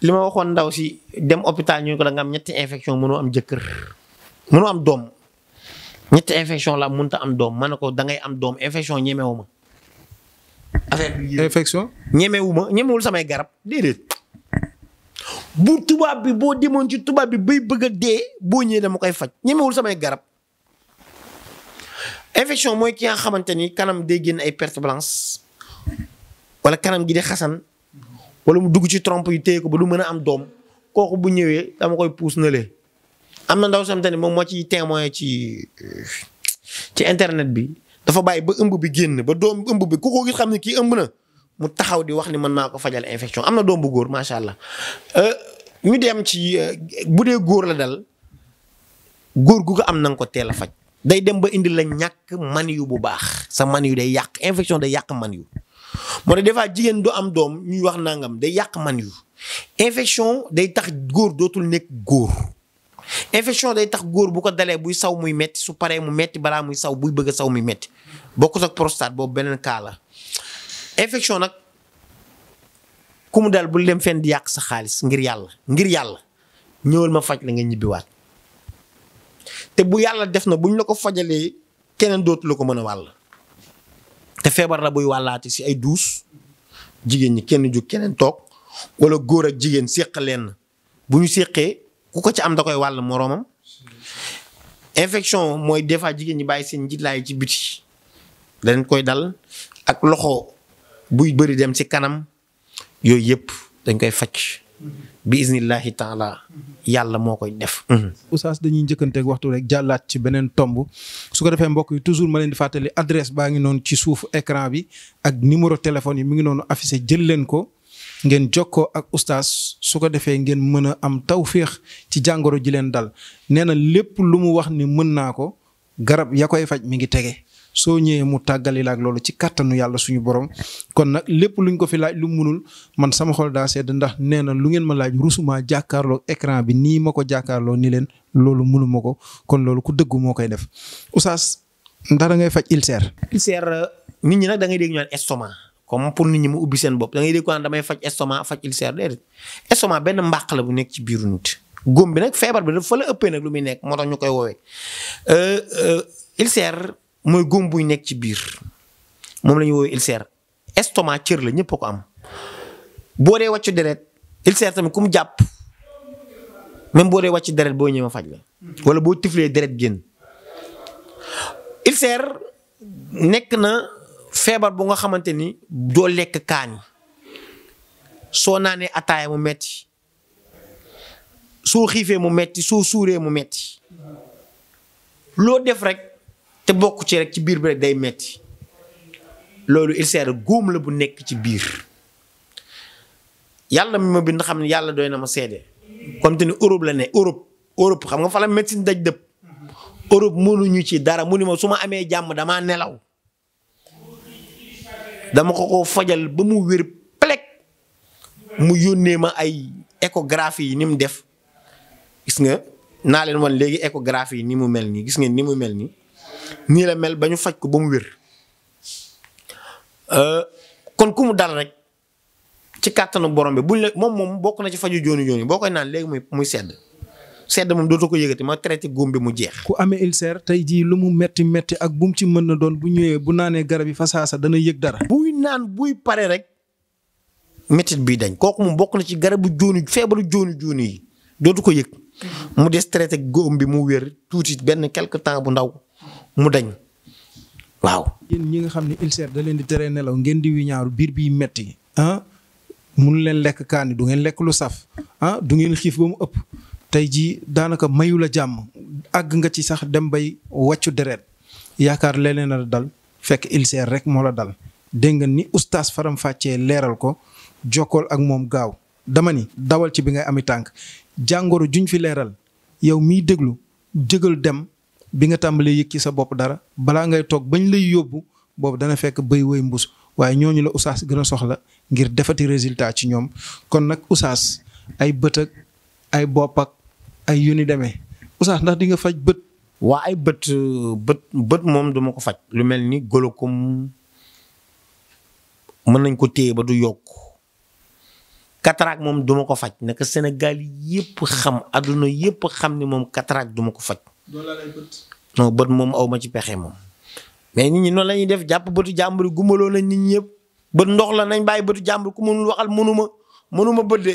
[SPEAKER 2] li ma waxoon ndaw si dem hôpital ñu ko da nga am ñetti infection mënoo am jëkkër mënoo am doom ñetti infection la mënta am doom ma ne ko da ngay am doom infection ñemewu ma. affaire bi
[SPEAKER 1] infection.
[SPEAKER 2] ñemewul samay garab déedéet bu tubaab bi boo demoon ci tubaab bi bay bëgg a dee boo ñëwee dama koy faj ñemewul samay garab. infection mooy ki nga xamante ni kanam day génn ay perte blanche wala kanam gi di xasan wala mu dugg ci trompe yu téye ko ba du mën a am doom kooku bu ñëwee dama koy puus na lee am na ndaw samte ni moom moo ci témoin ci internet bi. dafa bàyyi ba ëmb bi génn ba doom ëmb bi ku ko gis xam ne kii ëmb na mu taxaw di wax ni man maa ko fajal infection am na doom bu góor macha allah ñu dem ci bu dee góor la dal góor gu ko am na nga ko teel a faj. day dem ba indi la ñàkk man yu bu baax sa man yu day yàq infection day yàq man yu moo tax des fois jigéen du am doom ñuy wax nangam day yàq man yu infection day tax góor dootul nekk góor infection day tax góor bu ko dalee buy saw muy metti su paree mu metti balaa muy saw buy bëgg a saw muy metti bokkut ak prostate boobu beneen cas la infection nag ku mu dal bul dem fenn di yàq sa xaalis ngir yàlla ñëwal ma faj la nga ñibbiwaat te bu yàlla def na buñ la ko fajalee keneen dootu la ko mën a wàll te feebar la buy wàllaate si ay duus jigéen ñi kenn jóg keneen toog wala góor ak jigéen séq leen bu ñu séqee ku ko ci am da koy wàll moroomam infection mooy des fois jigéen ñi bàyyi seen njitlaay ci biti dañ koy dal ak loxo buy bëri dem ci kanam yooyu yëpp dañ koy faj bi iznillahi taala yàlla moo koy def.
[SPEAKER 1] Oustaz dañuy njëkkanteeg waxtu rek jàllaat ci beneen tomb su ko defee mbokk yi toujours ma leen di fàttali adresse baa ngi noonu ci suufu écran bi ak numéro téléphone yi mi ngi noonu affiché jël leen ko ngeen jokkoo ak Oustaz su ko defee ngeen mën a am tawféex ci jàngoro ji leen dal nee na lépp lu mu wax ni mën naa ko garab ya koy faj mi ngi tege. soo ñëwee mu tàggali la ak loolu ci kàttanu yàlla suñu borom kon nag lépp luñ ko fi laaj lu munul man sama xol daa sedd ndax nee na lu ngeen ma laaj rusuma jàkkaarloo écran bi nii ma ko jàkkaarloo ni leen loolu munuma ko kon loolu ku dëggu moo koy def Oustaz ndax da ngay faj ulcère.
[SPEAKER 2] ulcère nit ñi nag da ngay dégg ñu naan estomac comme pour nit ñi mu ubbi seen bopp da ngay dégg ko naan damay faj estomac faj ulcère déedéet estomac benn mbàq la bu nekk ci biiru nit. góom bi nag feebar bi dafa la ëppee nag lu muy nekk moo tax ñu koy woowee ulcère. mooy góom buy nekk ci biir moom la ñuy woowee ulcère estomac cër la ñëpp ko am boo dee wàccu deret ulcère tamit ku mu jàpp même boo dee wàcc deret boo ñëwee ma faj la wala boo tiflee deret génn ulcère nekk na feebar bu nga xamante ni doo lekk kaani soo naanee ataaya mu metti soo xiifee mu metti soo suuree mu metti loo def rek te bokk ci rek ci biir bi rek day metti loolu ulcère góom la bu nekk ci biir yàlla mi ma bind xam ne yàlla doy na ma seede comme te ni Europe la ne Europe xam nga fa la médecine daj dëpp Europe mënuñu ci dara mu ni ma su ma amee jàmm damaa nelaw dama ko fajal ba mu wér plek mu yónnee ma ay échographie yi ni mu def gis nga naa leen wan léegi échographie yi ni mu mel nii gis ngeen ni mu mel nii nii la mel ba ñu faj ko ba mu wér kon ku mu dal rek ci kàttanu borom bi buñ la moom bokk na ci faju jooni boo koy naan léegi muy sedd moom dootoo ko yëgati ma traité góom bi mu jeex.
[SPEAKER 1] ku amee ulcère tey jii lu mu metti ak bu mu ci mën na doon bu ñëwee bu naanee garab yi fa saasa dana yëg dara. buy pare rek mettit bii dañ kooku moom bokk na ci garabu feebaru jooni yi dootu ko yëg mu des traité góom bi mu wér tuuti benn quelque temps bu ndaw. mu dañ waaw. yéen ñi nga xam ne ulcère da leen di tere nelaw ngeen di wiñaaru biir biy metti mënu leen lekk kaani du ngeen lekk lu saf du ngeen xiif ba mu ëpp tey jii daanaka mayu la jàmm àgg nga ci sax dem bay wàccu deret yaakaar leneen a dal fekk ulcère rek moo la dal dégg nga ni Oustaz faram fàccee leeral ko jokkool ak moom gaaw dama ni dawal ci bi ngay ami tànk jàngoro juñ fi leeral yow miy déglu jëgal dem. bi nga tàmbalee yëg ci sa bopp dara balaa ngay toog bañ lay yóbbu boobu dana fekk bëy woy mbus waaye ñooñu la Oustaz gën a soxla ngir defati résultat ci ñoom kon nag Oustaz ay bët ak ay bopp ak ay yu ni demee Oustaz ndax di nga faj bët.
[SPEAKER 2] waa ay bët moom duma ko faj lu mel ni glaucome mën nañ ko téye ba du yokk cataracte moom duma ko faj naka Sénégal yëpp xam adduna yëpp xam ni moom cataracte duma ko faj. non bët moom aw ma ci pexe moom mais nit ñi noonu la ñuy def jàpp bëtu jàmbur gumbaloo nañ nit ñi yëpp bët ndox la nañ bàyyi bëtu jàmbur ku mënul waxal mënuma bët de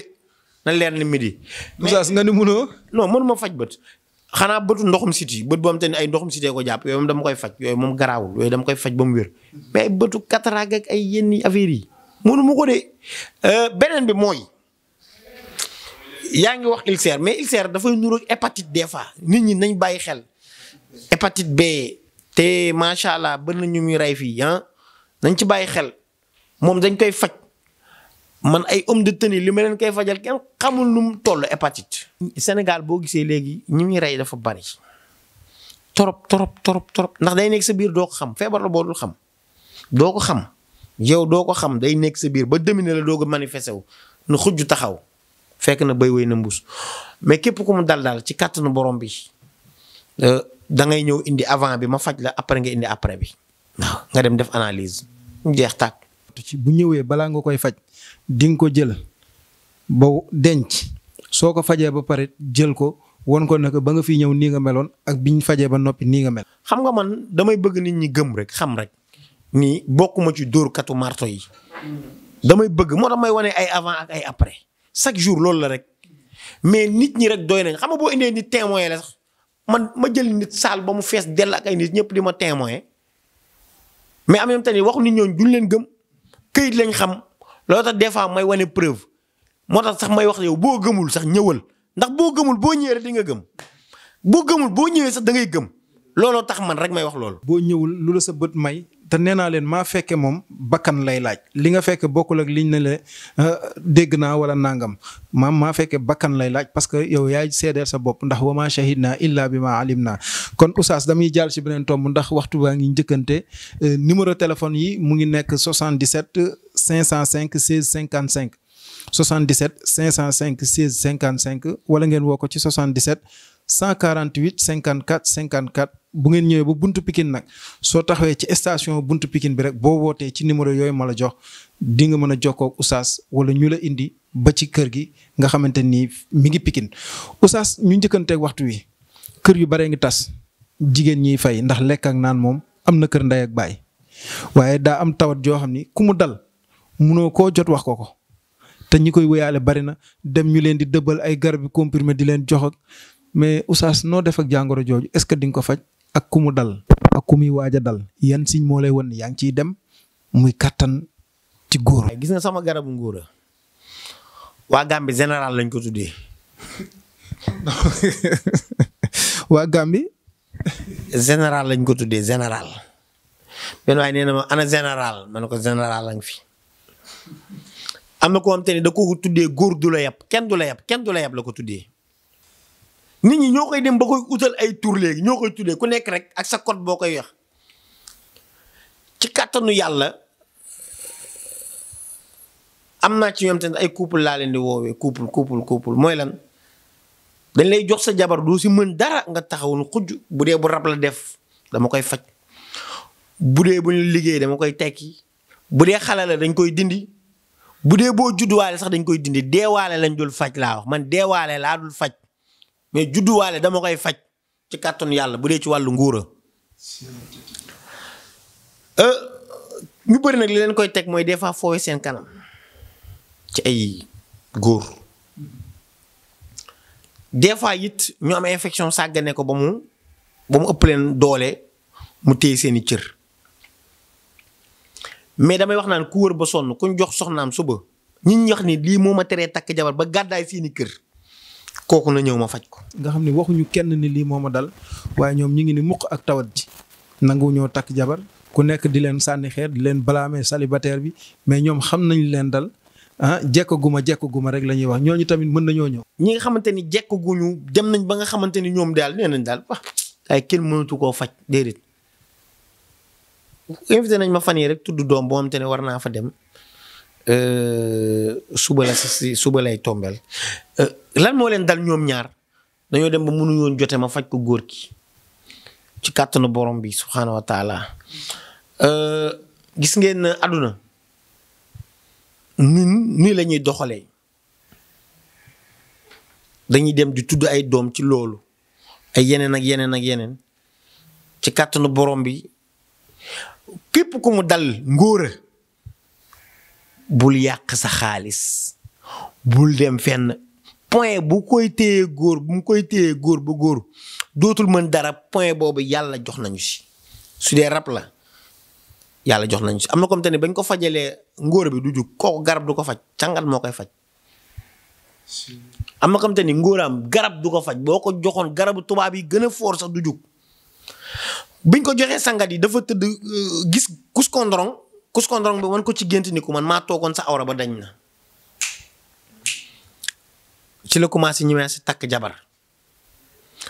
[SPEAKER 2] na leer ni midi.
[SPEAKER 1] Oustaz nga ni mënoo.
[SPEAKER 2] non mënuma faj bët xanaa bëtu ndoxum siti bët boo xam te ne ay ndoxum sitee ko jàpp yooyu moom dama koy faj yooyu moom garaawul yooyu dama koy faj ba mu wér mais bëtu cataracte ak ay yenn affaires yi mënuma ko de beneen bi mooy. yaa ngi wax ulcère mais ulcère dafay nuroog hépatite des fois nit ñi nañ bàyyi xel hépatite B te macha allah bari na ñu muy rey fii nañ ci bàyyi xel moom dañ koy faj man ay homme de tenue li ma leen koy fajal kenn xamul nu mu toll hépatite. Sénégal boo gisee léegi ñi muy rey dafa bari trop ndax day nekk sa biir doo ko xam feebar la boo dul xam doo ko xam yow doo ko xam day nekk sa biir ba dominer la doog a manifesté wu nu xujju taxaw. fekk na béy wéy na mbuus mais képp ku mu dal daal ci kàttanu borom bi da ngay ñëw indi avant bi ma faj la après nga indi après bi waaw nga dem def analyse mu jeex tàkk.
[SPEAKER 1] ci bu ñëwee balaa nga koy faj di nga ko jël ba denc soo ko fajee ba pare jël ko won ko nag ba nga fi ñëw nii nga meloon ak biñ fajee ba noppi nii nga mel.
[SPEAKER 2] xam nga man damay bëgg nit ñi gëm rek xam rek nii bokkuma ci dóorkatu marto yi damay bëgg moo tax may wane ay avant ak ay après chaque jour loolu la rek mais nit ñi rek doy nañ xam nga boo indee nit témoin la sax man ma jël nit saal ba mu fees dell ak ay nit ñëpp di ma témoin mais en même temps waxu nit ñooñu duñ leen gëm këyit lañ xam loolu tax des fois may wane preuve moo tax sax may wax yow boo gëmul sax ñëwal ndax boo gëmul boo ñëwee rek di nga gëm boo gëmul boo ñëwee sax da ngay gëm looloo tax man rek may wax loolu.
[SPEAKER 1] boo ñëwul lu la sa bët may te nee naa leen maa fekke moom bakkan lay laaj li nga fekke bokkul ak liñ ne la dégg naa wala nangam maa fekke bakkan lay laaj parce que yow yaay seedeel sa bopp ndax wa maa shahidna illa bi ma alim naa kon Oustaz damay jàll ci beneen tomb ndax waxtu baa ngi njëkkante numéro téléphone yi mu ngi nekk 77 505 16 55 77 505 16 55 wala ngeen woo ko ci 77 148 54 54 bu ngeen ñëwee ba buntu Pikine nag soo taxawee ci station buntu Pikine bi rek boo wootee ci numéro yooyu ma la jox di nga mën a jokkoo ak Oustaz wala ñu la indi ba ci kër gi nga xamante ni mi ngi Pikine Oustaz ñu njëkkanteeg waxtu wi kër yu bare ngi tas jigéen ñiy fay ndax lekk ak naan moom am na kër ndey ak baay waaye daa am tawat joo xam ni ku mu dal munoo koo jot wax ko te ñi koy wéyaale bari na dem ñu leen di dëbbal ay garab yu comprimé di leen jox ak mais Oustaz noo def ak jàngoro jooju est-ce que di nga ko faj ak ku mu dal ak ku muy waaj a dal yan siñ moo lay wan ne yaa ngi ciy dem muy kattan ci góor.
[SPEAKER 2] gis nga sama garabu ngóora waa Gambie général lañ ko tuddee.
[SPEAKER 1] waa Gambie.
[SPEAKER 2] général lañ ko tuddee général. benn waaye nee na ma ana général ma ne ko général lañ fi. am na ko xam te ne da ko tuddee góor du la yab kenn du la yab kenn du la yab la ko tuddee. nit ñi ñoo koy dem ba koy utal ay tur léegi ñoo koy tuddee ku nekk rek ak sa code boo koy wax ci kàttanu yàlla am naa ci ñoom te ay couple laa leen di woowee couple mooy lan dañ lay jox sa jabar doo si mën dara nga taxawul xujj bu dee bu rab la def dama koy faj bu dee bu ñu liggéey dama koy tekki bu dee xale la dañ koy dindi bu dee boo judduwaale sax dañ koy dindi deewaale lañ dul faj laa wax man deewaale laa dul faj. mais judduwaale dama koy faj ci kàttanu yàlla bu dee ci wàllu nguura ñu bëri nag li leen koy teg mooy des fois foowee seen kanam ci ay góor des fois it ñu am infection sàggane ko ba mu ëpp leen doole mu téye seeni cër mais damay wax naan ku wër ba sonn kuñ jox soxnaam suba ñi ñu wax ni lii moo ma teree takk jabar ba gàddaay seeni kër kooku na ñëw ma faj ko.
[SPEAKER 1] nga xam ne waxuñu kenn ni lii moo ma dal waaye ñoom ñu ngi ni mukk ak tawat ji nangu ñoo takk jabar ku nekk di leen sànni xeer di leen blâmer célibataire bi mais ñoom xam nañ leen dal jekkaguma rek la ñuy wax ñooñu tamit mën nañoo ñëw.
[SPEAKER 2] ñi nga xamante ni jekkaguñu dem nañ ba nga xamante ni ñoom daal nee nañ daal ay kenn mënatu koo faj déedéet. invité nañ ma fan yii rek tudd doom boo xamante ne war naa fa dem. suba lay tombeel lan moo leen dal ñoom ñaar dañoo dem ba mënu yoon jote ma faj ko góor ki ci kàttanu borom bi subhaanahu wa taala gis ngeen àdduna nii la ñuy doxalee dañuy dem di tudd ay doom ci loolu ay yeneen ak yeneen ak yeneen ci kàttanu borom bi képp ku mu dal ngóora bul yàq sa xaalis bul dem fenn point bu koy téye góor bu mu koy téye góor ba góor dootul mën dara point boobu yàlla jox nañu si su dee rab la yàlla jox nañu si am na comme te ne bañ ko fajalee ngóor bi du jug kooku garab du ko faj càngat moo koy faj am na comme te ni ngóoraam garab du ko faj boo ko joxoon garabu tubaab yi gën a foor sax du jug biñ ko joxee sangat yi dafa tëdd gis kuskondorong bi wan ko ci gént ni ko man maa toogoon sa awra ba dañ na ci la commencé ñëwee si takk jabar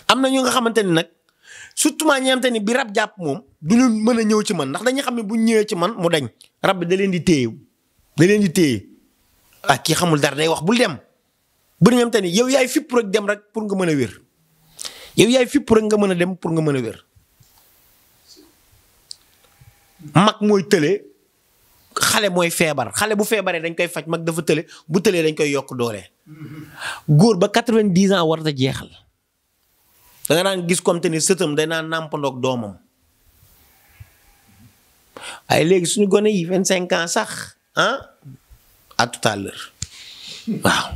[SPEAKER 2] am na ñu nga xamante ni nag surtout maa ñi xamante ni bi rab jàpp moom du ñu mën a ñëw ci man ndax dañuy xam ne bu ñëwee ci man mu dañ rab bi da leen di téye kii xamul dara day wax bul dem bëri ñoom te ni yow yaay fipp rek dem rek pour nga mën a wér yow yaay fipp rek nga mën a dem pour nga mën a wér mag mooy tële xale mooy feebar xale bu feebaree dañ koy faj mag dafa tële bu tëlee dañ koy yokk doole góor ba 90 ans war a jeexal da nga naan gis comme te ni sëtam day naan nàmpandoog doomam waaye léegi suñu gone yi 25 ans sax à tout à l'heure waaw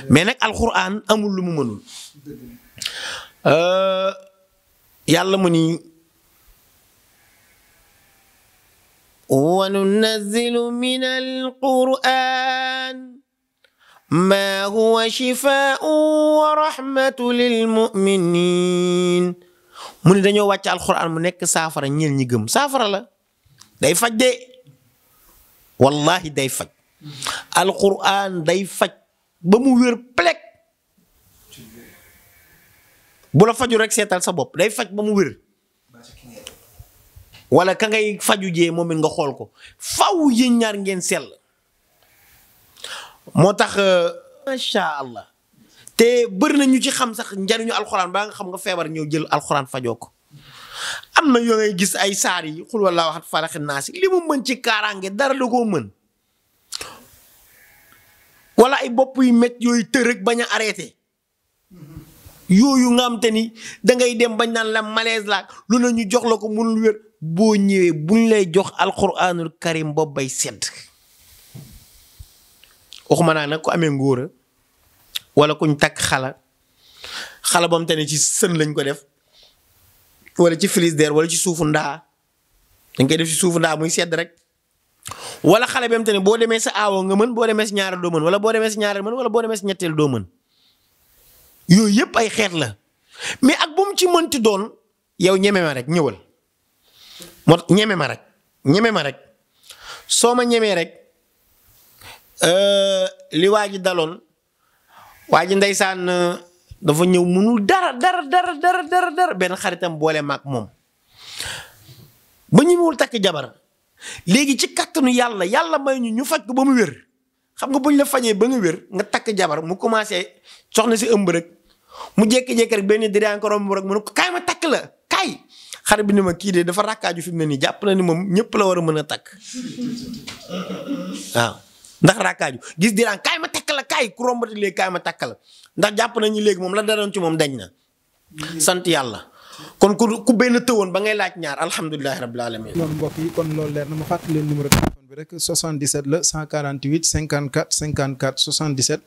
[SPEAKER 2] mais nag alxuraan amul lu mu mënul yàlla mu ni wa nunazzilu min alquran ma huwa shifaa'un wa rahmatu lil mu'minin mu ni dañoo wàcc alquran mu nekk saafara ñeel ñi gëm saafara la day faj de wallahi day faj alquran day faj ba mu wér plek bu la faju rek seetal sa bopp day faj ba mu wér wala ka ngay faju jee moom it nga xool ko faw yéen ñaar ngeen sell moo tax macha allah te bëri na ñu ci xam sax njariñu alxuraan ba nga xam nga feebar ñëw jël alxuraan fajoo ko am na yoo ngay gis ay saar yi xul wallaahu ahad falaxi naasi li mu mën ci kaaraange dara da koo mën wala ay bopp yu métti yooyu tërëg bañ a arrêté yooyu nga am te ni dangay dem bañ naan la malaise la lu ne ñu jox la ko mënul wér boo ñëwee buñ lay jox alquranul karim boobu bay sedd waxuma naa nag ku amee ngóora wala kuñ takk xala ba mu te ni ci sën lañ ko def wala ci frigidaire wala ci suufu ndaa dañ koy def ci suufu ndaa muy sedd rek wala xale bi am te ne boo demee sa aawo nga mën boo demee si ñaareel doo mën wala boo demee si ñaareel mën wala boo demee si ñetteel doo mën yooyu yëpp ay xeet la mais ak bu mu ci mënti doon yow ñeme ma rek ñëwal moo ñeme ma rek soo ma ñemee rek li waa ji daloon waa ji ndeysaan dafa ñëw mënul dara benn xaritam boole maag moom ba ñemewul takk jabar léegi ci kattanu yàlla may ñu faj ko ba mu wér xam nga buñ la fajee ba nga wér nga takk jabar mu commencé soxna si ëmb rek mu jékki-jékki rek benn diri encore romb rek mu ne ko kaay ma takk la kaay xale bi ni ma kii de dafa rakkaaju fi mu ne nii jàpp na ni moom ñëpp la war a mën a takk waaw ndax rakkaaju gis diraan kaay ma takk la kaay ku rombati léegi kaay ma takk la ndax jàpp nañu léegi moom la daroon ci moom dañ na sant yàlla kon ku benn tëwoon ba ngay laaj ñaar alhamdulilahi rabbil alamin
[SPEAKER 1] noonu mbokk yi kon loolu leer na ma fàttali leen numéro téléphone bi rek 77 la 148 54 54 77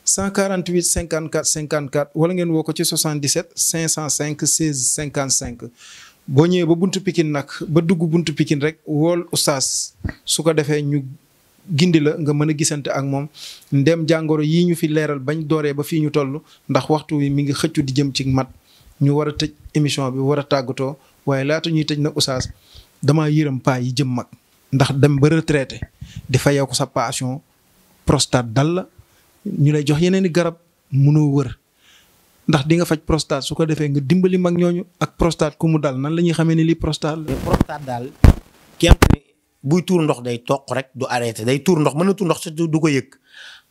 [SPEAKER 1] 148 54 54 wala ngeen woo ko ci 77 505 16 55 boo ñëwee ba buntu Pikine nag ba dugg buntu Pikine rek wool oustaz su ko defee ñu gindi la nga mën a gisante ak moom ndem jàngoro yii ñu fi leeral bañ dooree ba fii ñu toll ndax waxtu wi mi ngi xëccu di jëm ci mat ñu war a tëj émission bi war a tàggatoo waaye laata ñuy tëj nag oustaz damaa yërëm paa yi jëm mag ndax dem ba retraité di fayoo ko sa passion prostate dal la ñu lay jox yeneen i garab mënoo wër ndax di nga faj prostate su ko defee nga dimbali mag ñooñu ak prostate ku mu dal nan la ñuy xamee ni lii prostate la.
[SPEAKER 2] prostate daal ki am ni buy tuur ndox day toq rek du arrêté day tuur ndox mën na tuur ndox te du ko yëg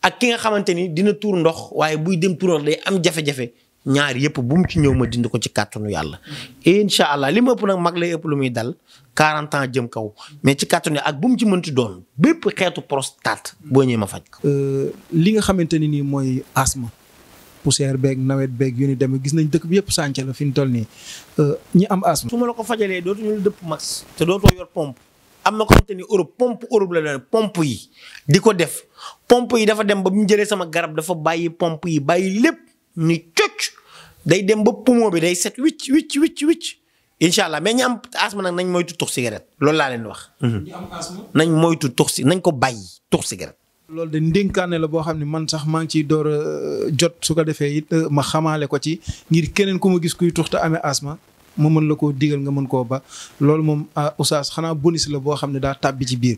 [SPEAKER 2] ak ki nga xamante ni dina tuur ndox waaye buy dem tuur ndox day am jafe-jafe ñaar yëpp bu mu ci ñëw ma dind ko ci kàttanu yàlla. incha allah li ma ëpp nag mag lay ëpp lu muy dal 40 ans jëm kaw mais ci kàttanu ak bu mu ci mënti doon bépp xeetu prostate boo ñëwee ma faj ko.
[SPEAKER 1] li nga xamante ni nii mooy asthme poussière beeg nawet beeg yu ni demee gis nañ dëkk bi yëpp sànce la fi ñu toll nii ñi am asthme.
[SPEAKER 2] su ma la ko fajalee dootuñu la dëpp max te dootoo yor pompe am na ko xamante ni Europe la doon pompe yi di ko def pompe yi dafa dem ba bu ñu jëlee sama garab dafa bàyyi pompe yi bàyyi lépp ni cocc day dem ba poumon bi day set wicc incha allah mais ñi am asthme nag nañ moytu tux cigarette loolu laa leen di wax.
[SPEAKER 1] ñi am asthme
[SPEAKER 2] nañ moytu nañ ko bàyyi tux cigarette.
[SPEAKER 1] loolu de ndénkaane la boo xam ne man sax maa ngi ciy door a jot su ko defee it ma xamaale ko ci ngir keneen ku ma gis kuy tux te amee asthme ma mën la koo digal nga mën koo ba loolu moom oustaz xanaa bonus la boo xam ne daa tàbbi ci biir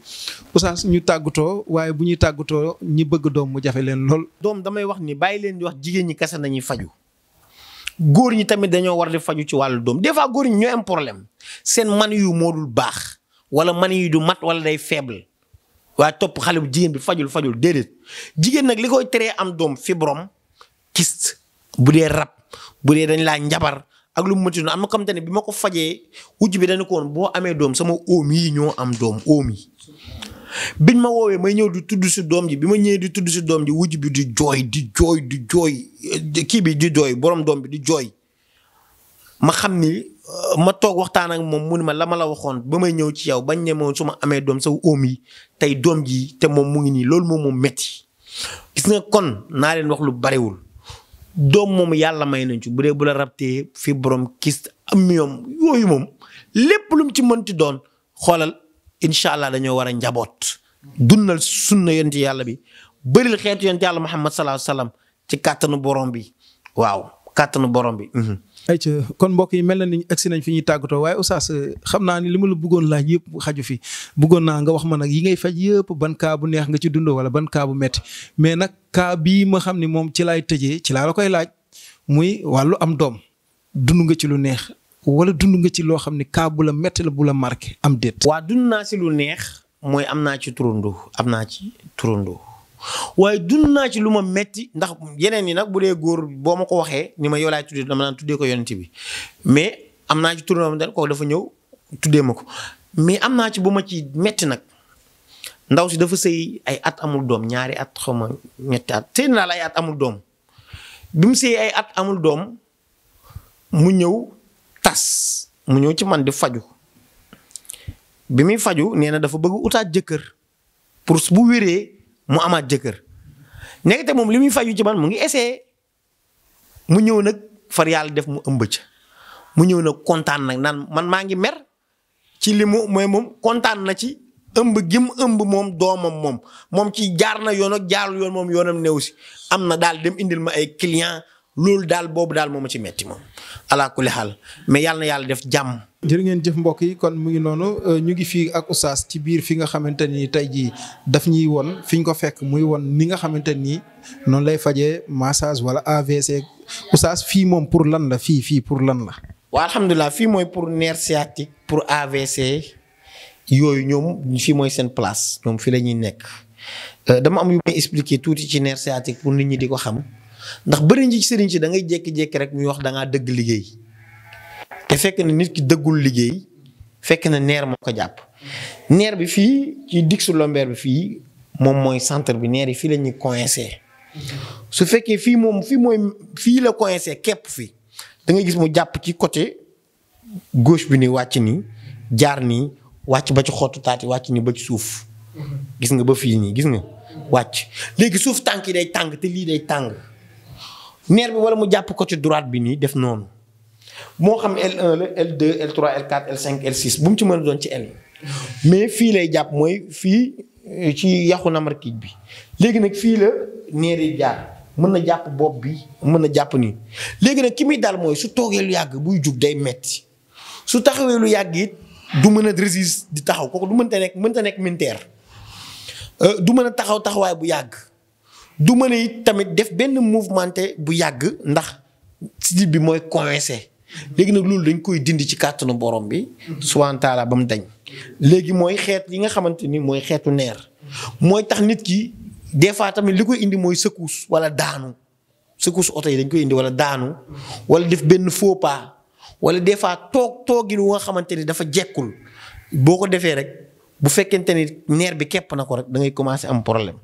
[SPEAKER 1] oustaz ñu tàggatoo waaye bu ñuy tàggatoo ñi bëgg doom mu jafe leen lool.
[SPEAKER 2] doom damay wax ni bàyyi leen di wax jigéen ñi kese nañuy faju góor ñi tamit dañoo war di faju ci wàllu doom des fois góor ñi ñooy am problème seen man yu moo dul baax wala man yu du mat wala day faible waaye topp xale bu jigéen bi fajul déedéet jigéen nag li koy teree am doom fibrome kyste bu dee rab bu dee dañ laa njabar ak lu mu mënti noonu am na xamante ne bi ma ko fajee wujj bi dañu ko woon boo amee doom sama oom yi ñoo am doom oom yi biñ ma woowee may ñëw di tudd si doom ji bi ma ñëwee di tudd si doom ji wujj bi di jooy kii bi di jooy borom doom bi di jooy ma xam ni ma toog waxtaan ak moom mu ne ma la ma la waxoon ba may ñëw ci yow bañ ne moom su ma amee doom sa oom yi tey doom ji te moom mu ngi nii loolu moom metti gis nga kon naa leen wax lu bariwul doom moom yàlla may nañ ci bu dee bu la rabtee fibrome kyste amnion yooyu moom lépp lu mu ci mënti doon xoolal incha allah dañoo war a njaboot dundal sunna yonti yàlla bi bëril xeetu yonti yàlla Muhammad sallallahu alayhi wasallam ci kàttanu borom bi waaw kàttanu borom bi.
[SPEAKER 1] ayca kon mbokk yi mel na ni agsi nañ fi ñuy tàggatoo waaye Oustaz xam naa ni li ma la bëggoon laaj yëpp xaju fi bëggoon naa nga wax ma nag yi ngay faj yëpp ban kaa bu neex nga ci dundoo wala ban kaa bu metti mais nag kaa bii ma xam ni moom ci laay tëjee ci laa la koy laaj muy wàllu am doom dund nga ci lu neex wala dund nga ci loo xam ni kaa bu la metti la bu la marqué am déet.
[SPEAKER 2] waa dund naa ci lu neex mooy am naa ci turandoo waaye dund naa ci lu ma metti ndax yeneen yi nag bu dee góor boo ma ko waxee ni ma yow laay tuddee dama naan tuddee ko yonent bi mais am naa ci turandoo dañ ko dafa ñëw tuddee ma ko mais am naa ci bu ma ci metti nag ndaw si dafa sëy ay at amul doom ñaari at xaw ma ñetti at sëy na daal ay at amul doom bi mu sëy ay at amul doom mu ñëw tas mu ñëw ci man di faju bi muy faju nee na dafa bëgg utaat jëkkër pour bu wéree mu amaat jëkkër nekk te moom li muy faju ci man mu ngi essayé mu ñëw nag far yàlla def mu ëmb ca mu ñëw nag kontaan nag naan man maa ngi mer ci li mu mooy moom kontaan na ci ëmb gi mu ëmb moom doomam moom ci jaar na yoon ak jaarul yoon moom yoonam néew si am na daal dem indil ma ay client loolu daal boobu daal moo ma ci metti moom ala kulli xaal mais yàlla na yàlla def jàmm.
[SPEAKER 1] jërë ngeen jëf mbokk yi kon mu ngi noonu ñu ngi fii ak Oustaz ci biir fi nga xamante ni tey jii daf ñuy won fi ñu ko fekk muy won ni nga xamante ni noonu lay fajee massage wala AVC Oustaz fii moom pour lan la fii pour lan la.
[SPEAKER 2] waaw alhamdulilah fii mooy pour nerf sciatique pour AVC yooyu ñoom fii mooy seen place ñoom fii la ñuy nekk dama am yu may expliquer tuuti ci nerf sciatique pour nit ñi di ko xam ndax bëri ci sëriñ si da ngay jékki-jékki rek muy wax da ngaa dëgg liggéey. te fekk na nit ki dëggul liggéey fekk na neer moo ko jàpp neer bi fii ci digsu lombaire bi fii moom mooy centre bi neer yi fii la ñuy coincé su fekkee fii la coincé képp fii da ngay gis mu jàpp ci côté gauche bi ni wàcc nii jaar nii wàcc ba ci xottu taati wàcc nii ba ci suuf gis nga ba fii nii gis nga wàcc léegi suuf tànk yi day tàng te lii day tàng neer bi wala mu jàpp côté droite bi nii def noonu moo xam L1 la L2 L3 L4 L5 L6 bu mu ci mën a doon ci L mais fii lay jàpp mooy fii ci yaxu namar kiij bi léegi nag fii la neer yi jaar mën na jàpp bopp bi mën na jàpp nii léegi nag ki muy dal mooy su toogee lu yàgg buy jug day metti su taxawee lu yàgg it du mën a résister di taxaw kooku du mënta nekk militaire du mën a taxawaay bu yàgg du mën a it tamit def benn mouvementé bu yàgg ndax sidit bi mooy coincé léegi nag loolu dañ koy dindi ci kàttanu borom bi subhaana taala ba mu dañ léegi mooy xeet yi nga xamante ni mooy xeetu neer mooy tax nit ki des fois tamit li koy indi mooy secousse wala daanu secousse oto yi dañ koy indi wala daanu wala def benn faux pas wala des fois toogin wu nga xamante ni dafa jekkul boo ko defee rek bu fekkente ni neer bi képp na ko rek da ngay commencer am problème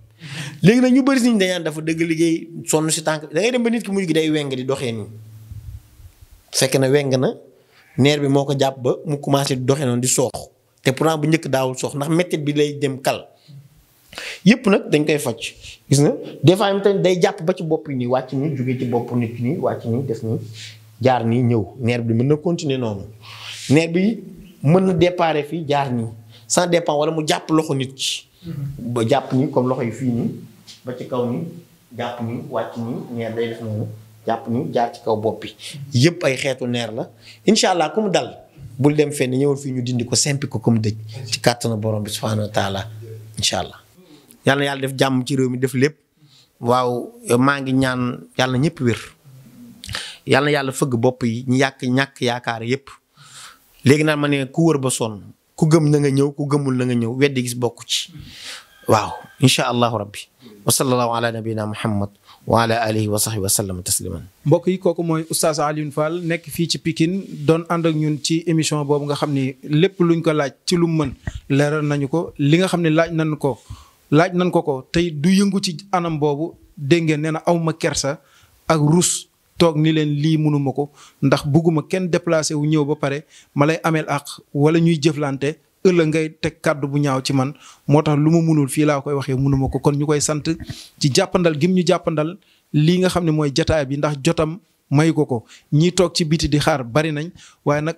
[SPEAKER 2] léegi nag ñu bëri si ñu dañaan dafa dëgg liggéey sonn si tànk da ngay dem ba nit ki mujj gi day weng di doxee nii fekk na weng na neer bi moo ko jàpp ba mu commencé di doxee noonu di soox te pourtant bu njëkk daawul soox ndax mettit bi lay dem kal yëpp nag dañ koy faj gis nga des fois tamit day jàpp ba ci bopp yi nii wàcc nii jógee ci bopp nit nii wàcc nii def nii jaar nii ñëw neer bi mën na continuer noonu neer bi mën na déparé fii jaar nii sans dépend wala mu jàpp loxo nit ki ba jàpp nii comme loxo yi fii nii ba ci kaw nii jàpp nii wàcc nii neer day def noonu jàpp nii jaar ci kaw bopp bi yëpp ay xeetu neer la incha allah ku mu dal bul dem fenn ñëwal fii ñu dindi ko sempi ko comme dëj ci kàttanu borom bi subhanahu wa taala incha allah. yàlla na yàlla def jàmm ci réew mi def lépp waaw maa ngi ñaan yàlla na ñëpp wér yàlla na yàlla fëgg bopp yi ñu ñàkk yaakaar yëpp léegi naan ma ne ku wër ba sonn ku gëm na nga ñëw ku gëmul na nga ñëw weddi gis bokku ci waaw incha allahu rabbi wa sallallahu ala nabina muhammad wa ala alihi wa sahbihi wa sallam tasliman.
[SPEAKER 1] mbokk yi kooku mooy oustaz Alioune Fall nekk fii ci Pikine doon ànd ak ñun ci émission boobu nga xam ni lépp luñ ko laaj ci lu mën leeral nañu ko li nga xam ne laaj nañ ko tey du yëngu ci anam boobu dégg ngeen nee na aw ma kersa ak rus toog ni leen lii mënuma ko ndax bugguma kenn déplacé wu ñëw ba pare ma lay ameel ak wala ñuy jëflante ëllëg ngay teg kàddu bu ñaaw ci man moo tax lu ma mënul fii laa koy waxee mënuma ko kon ñu koy sant ci jàppandal gim ñu jàppandal lii nga xam ne mooy jataay bi ndax jotam mayu ko ñii toog ci biti di xaar bari nañ waaye nag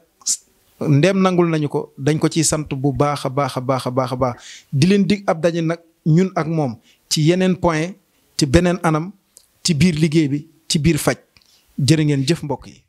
[SPEAKER 1] ndeem nangul nañu ko dañ ko ciy sant bu baax a baax a baax a baax a baax di leen dig ab daje nag ñun ak moom ci yeneen point ci beneen anam ci biir liggéey bi ci biir faj jërë ngeen jëf mbokk yi.